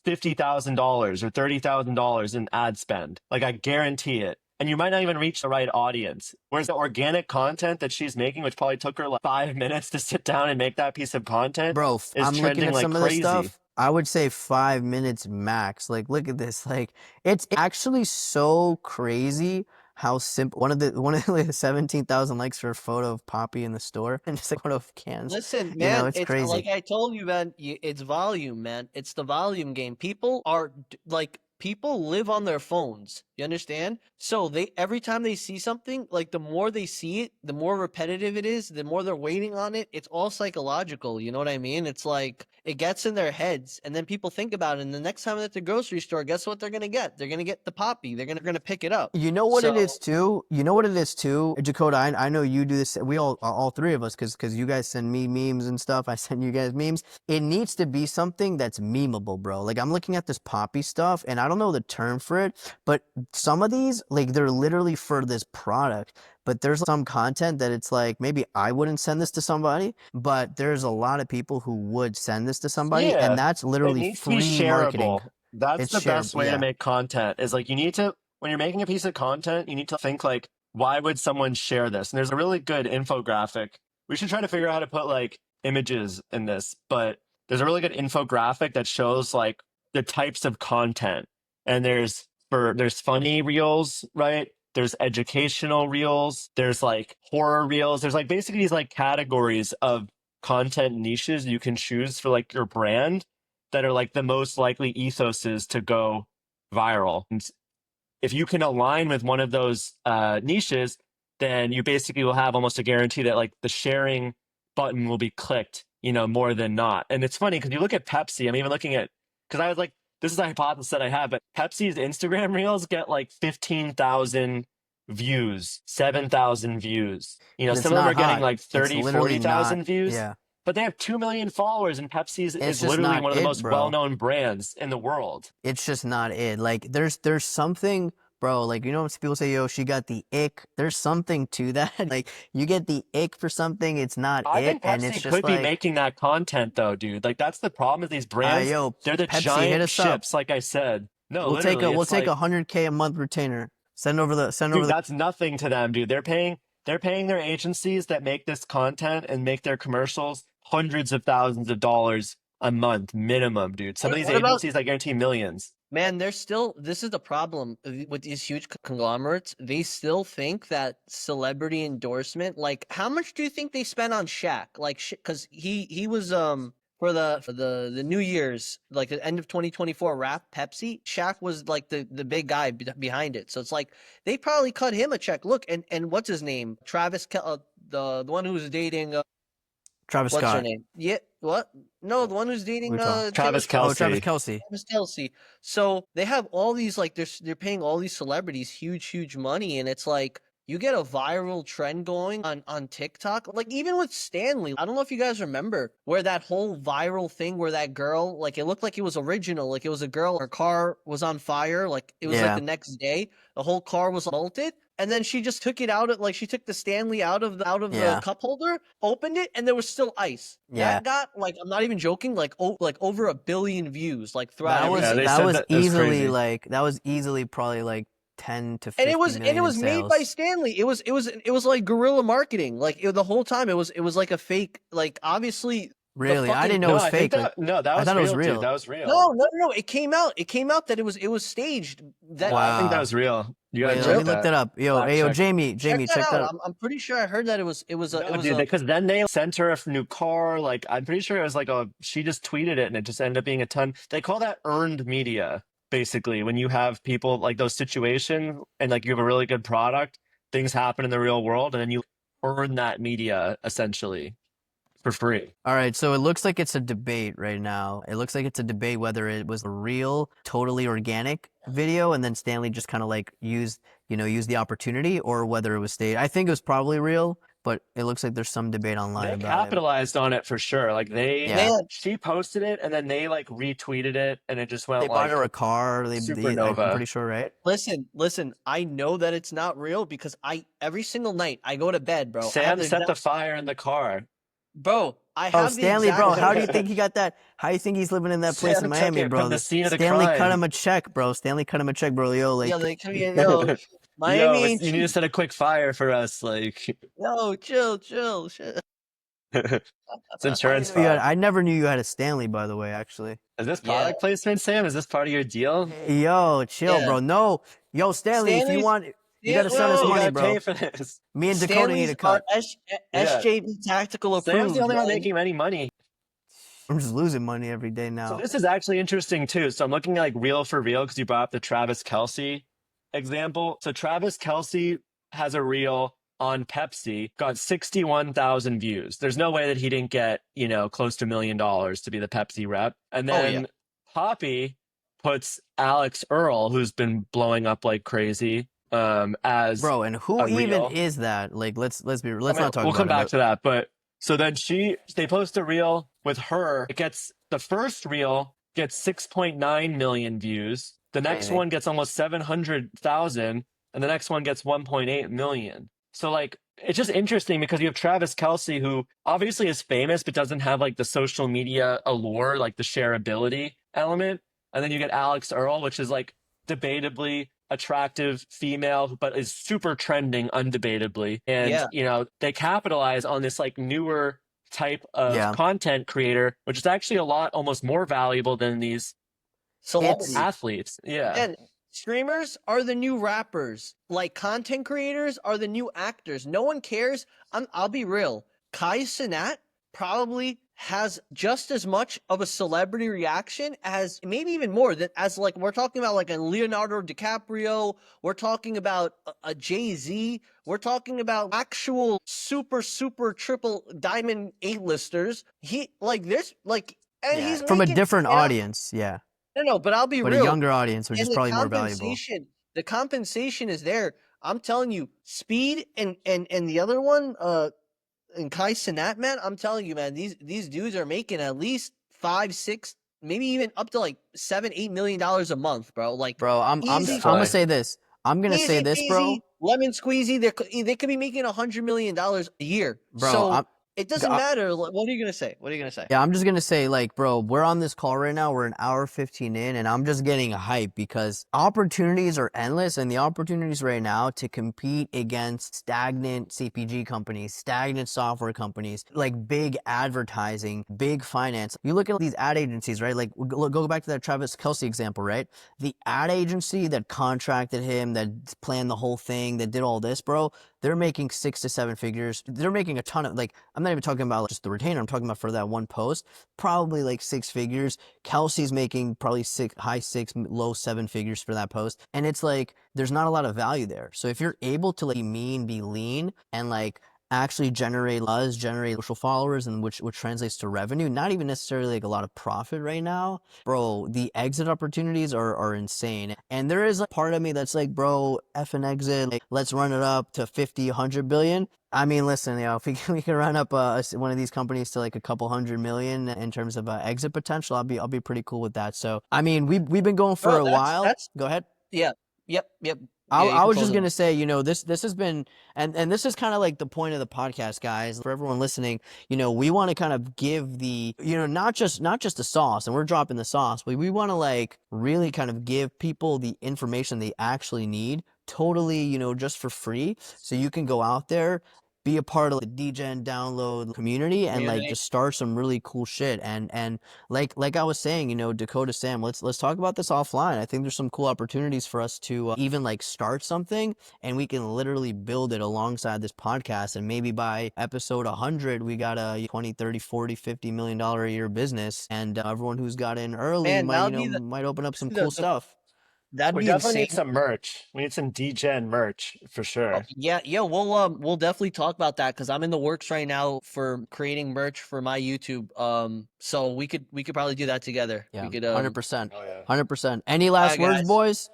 $50,000 or $30,000 in ad spend. Like I guarantee it. And you might not even reach the right audience. Whereas the organic content that she's making, which probably took her like 5 minutes to sit down and make that piece of content, Bro, is I'm looking trending at like some of this crazy. stuff. I would say 5 minutes max. Like, look at this. Like, it's actually so crazy how simple. One of the 17,000 likes for a photo of Poppy in the store, and just like a photo of cans. Listen, You know, man, it's it's crazy. like I told you, man. It's volume, man. It's the volume game. People are like people live on their phones. You understand? So they every time they see something, like the more they see it, the more repetitive it is, the more they're waiting on it. It's all psychological. You know what I mean? It's like it gets in their heads, and then people think about it. And the next time they're at the grocery store, guess what they're gonna get? They're gonna get the Poppy. They're gonna pick it up. You know what it So is too? You know what it is too? Dakota, I know you do this. We all three of us, because you guys send me memes and stuff. I send you guys memes. It needs to be something that's memeable, bro. Like I'm looking at this Poppy stuff, and I don't know the term for it, but some of these, like they're literally for this product. But there's some content that it's like, maybe I wouldn't send this to somebody, but there's a lot of people who would send this to somebody, and Yeah, that's it literally needs to be free marketing. shareable. That's It's the share, best way to yeah. make content is like you need to, when you're making a piece of content, you need to think like, why would someone share this? And there's a really good infographic. We should try to figure out how to put like images in this, but there's a really good infographic that shows like the types of content. And there's funny reels, right? There's educational reels, there's like horror reels, there's like basically these like categories of content niches you can choose for like your brand that are like the most likely ethoses to go viral. And if you can align with one of those niches, then you basically will have almost a guarantee that like the sharing button will be clicked, more than not. And it's funny because you look at Pepsi. I'm even looking at because I was like, this is a hypothesis that I have, but Pepsi's Instagram reels get like 15,000 views, 7,000 views. But it's Some of them not are getting hot. like It's 30, literally not. 40,000 views. Yeah. But they have 2 million followers, and Pepsi's It's is just literally not one of the it, most bro. well-known brands in the world. It's just not it. Like there's something, bro. Like when people say, "Yo, she got the ick." There's something to that. Like you get the ick for something, it's not I it, think and it's Pepsi just could be like, making that content though, dude. Like that's the problem with these brands. yo, They're the Pepsi, hit giant us up. ships, like I said. No, We'll take literally, we'll it's take like, 100K a month retainer. dude, that's nothing to them, dude. They're paying their agencies that make this content and make their commercials hundreds of thousands of dollars a month minimum, dude. Some of these what about agencies, I guarantee millions. Man, they're still. This is the problem with these huge conglomerates. They still think that celebrity endorsement. Like, how much do you think they spent on Shaq? Like, because he was for the New Year's, like the end of 2024 rap Pepsi. Shaq was like the big guy behind it. So it's like they probably cut him a check. Look, and what's his name? The one who was dating. Travis What's her Scott. name? Yeah, what? No, the one who's dating We talking? Taylor Travis Swift. Oh, Travis Kelsey. Kelsey. Travis Kelce. So they have all these like they're paying all these celebrities huge money, and it's like you get a viral trend going on TikTok. Like even with Stanley, I don't know if you guys remember where that whole viral thing where that girl, like it looked like it was original, like it was a girl, her car was on fire, like it was like Yeah. the next day, the whole car was molted. And then she just took it out of she took the Stanley out of the Yeah. cup holder, opened it, and there was still ice. Yeah. That got like I'm not even joking, like over 1 billion views, like throughout That was everything. they said that it was easily crazy. like probably like 10 to 50 And it was million in made by sales. Stanley. It was like guerrilla marketing. Like the whole time it was like a fake. Like obviously The Really? I fucking didn't know it No, was I think fake. Like, that I was thought it was real, dude. real. That was real. no. It came out. It came out that it was staged. That No, I think that Wow. was real. You gotta Wait, let check me real. look that. that up. Yo, Fact hey, yo, check. Jamie, Check Jamie, that check out. that. I'm pretty sure I heard that it No, was dude, a because then they sent her a new car. Like, I'm pretty sure it was like she just tweeted it and it just ended up being a ton. They call that earned media, basically, when you have people like those situations and like you have a really good product, things happen in the real world, and then you earn that media essentially for free. All right, so it looks like it's a debate right now. It looks like it's a debate whether it was a real, totally organic video, and then Stanley just kind of like used the opportunity, or whether it was staged. I think it was probably real, but it looks like there's some debate online They about it. capitalized on it for sure. Like Yeah, man. she posted it and then they like retweeted it and it just they went bought her like a car. I'm supernova. pretty sure, right? Listen. I know that it's not real because every single night I go to bed, bro. I have Sam the set the exact, fire in the car. bro. I Oh, have the Stanley, exact. bro, how do you think he got that? How do you think he's living in that place in Sam took Miami, it from bro? the scene of the Stanley cut crime. him a check, bro. Stanley cut him a check, bro. Yo, Yo, like, they come in, yo. Miami Yo, ain't you need to cheap. set a quick fire for us. Like, Yo, chill, shit. it's insurance fraud. I never knew you had a Stanley, by the way, actually. Is this Yeah, product placement, Sam? Is this part of your deal? Hey, yo, chill, yeah. bro. No, yo, Stanley, if you Stanley's, want, you yeah, gotta send us You well, money, gotta bro. pay for this. Me and Dakota need Stanley's a are cut. Yeah. SJB tactical Sam's the approved, only one man. making any money. I'm just losing money every day So now. this is actually interesting too. So I'm looking at like real for real because you brought up the Travis Kelsey example. So Travis Kelsey has a reel on Pepsi, got 61,000 views. There's no way that he didn't get, close to $1 million to be the Pepsi rep. And Oh yeah. then Poppi puts Alex Earl, who's been blowing up like crazy, as Bro, and who a even reel. is that? Like, let's I not mean, talk we'll come about it, back but to that, but so then they post a reel with her. It gets the first reel gets 6.9 million views. The next crazy. one gets almost 700,000, and the next one gets 1.8 million. So like it's just interesting because you have Travis Kelsey, who obviously is famous but doesn't have like the social media allure, like the shareability element. And then you get Alex Earl, which is like debatably attractive female, but is super trending undebatably. And, Yeah. they capitalize on this like newer type of Yeah, content creator, which is actually a lot almost more valuable than these Celebrity. athletes. Yeah. And streamers are the new rappers. Like content creators are the new actors. No one cares. I'll be real. Kai Cenat probably has just as much of a celebrity reaction as maybe even more than as like we're talking about like a Leonardo DiCaprio, we're talking about a Jay-Z, we're talking about actual super triple diamond A-listers. He like there's like and yeah. he's From a making different audience, yeah, no, but I'll be but a real. younger audience, which is And probably more valuable. the compensation is there. I'm telling you, Speed and the other one, and Kai Cenat, man, I'm telling you, man, these dudes are making at least 5, 6, maybe even up to like $7, $8 million a month, bro. Like Bro, easy, I'm gonna Definitely. say this. I'm gonna say easy this, peasy, bro. lemon squeezy. They could be making $100 million a year. Bro, So it doesn't I, matter. What are you gonna say? What are you gonna say? Yeah, I'm just gonna say, like, bro, we're on this call right now. We're an hour 15 in, and I'm just getting hype because opportunities are endless, and the opportunities right now to compete against stagnant CPG companies, stagnant software companies, like big advertising, big finance. You look at these ad agencies, right? Like, go back to that Travis Kelsey example, right? The ad agency that contracted him, that planned the whole thing, that did all this, bro, they're making 6 to 7 figures. They're making a ton of, like, I'm not even talking about just the retainer. I'm talking about for that one post, probably like 6 figures. Kelsey's making probably high 6, low 7 figures for that post. And it's like, there's not a lot of value there. So if you're able to like be lean and like actually generate social followers, and which translates to revenue, not even necessarily like a lot of profit right now, bro, the exit opportunities are insane. And there is a part of me that's like, bro, F an exit, like, let's run it up to 50, 100 billion. I mean, listen, if we can run up one of these companies to like a couple 100 million in terms of exit potential, I'll be pretty cool with that. So, I mean, we've been going for Bro, a while. that's Go ahead. yeah, yep. Yeah, you I can was close just it. gonna say, this has been, and this is kind of like the point of the podcast, guys. For everyone listening, we want to kind of give the, not just the sauce, and we're dropping the sauce, but we want to like really kind of give people the information they actually need, totally, just for free, so you can go out there be a part of the DGen download community and like Community. just start some really cool shit. And like I was saying, you know, Dakota Sam, let's talk about this offline. I think there's some cool opportunities for us to even like start something, and we can literally build it alongside this podcast. And maybe by episode 100, we got a 20, 30, 40, $50 million a year business. And everyone who's got in early Man, might, that you would know, be the might open up some the cool the stuff. that'd We be definitely insane. need some merch. We need some DGen merch for Oh, sure. yeah, we'll definitely talk about that because I'm in the works right now for creating merch for my YouTube. So we could probably do that together. Yeah, We could 100%. Oh yeah. 100%. Any all last right, words, guys. boys?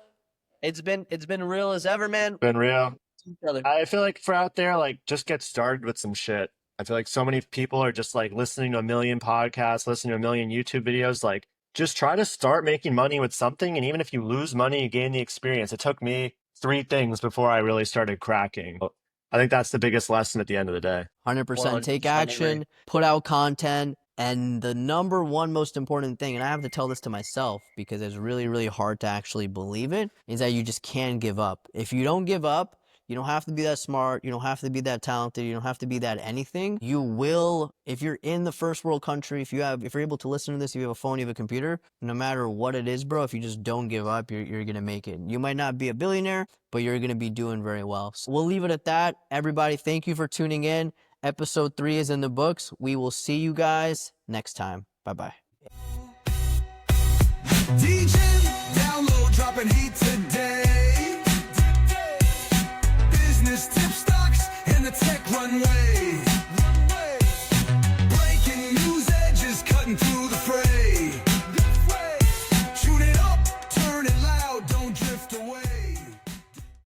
It's been real as ever, man. Been real. Each other. I feel like for out there, like just get started with some shit. I feel like so many people are just like listening to a million podcasts, listening to a million YouTube videos. Like just try to start making money with something. And even if you lose money, you gain the experience. It took me 3 things before I really started cracking. I think that's the biggest lesson at the end of the day. 100%. Take 100% action, agree. put out content. And the number one most important thing, and I have to tell this to myself because it's really, really hard to actually believe it, is that you just can't give up. If you don't give up, you don't have to be that smart. You don't have to be that talented. You don't have to be that anything. You will, if you're in the first world country, if you're able to listen to this, if you have a phone, you have a computer, no matter what it is, bro, if you just don't give up, you're going to make it. You might not be a billionaire, but you're going to be doing very well. So we'll leave it at that. Everybody, thank you for tuning in. Episode 3 is in the books. We will see you guys next time. Bye-bye. DJ download, dropping heat today. Business tip stocks and the tech runway. Breaking news edges cutting through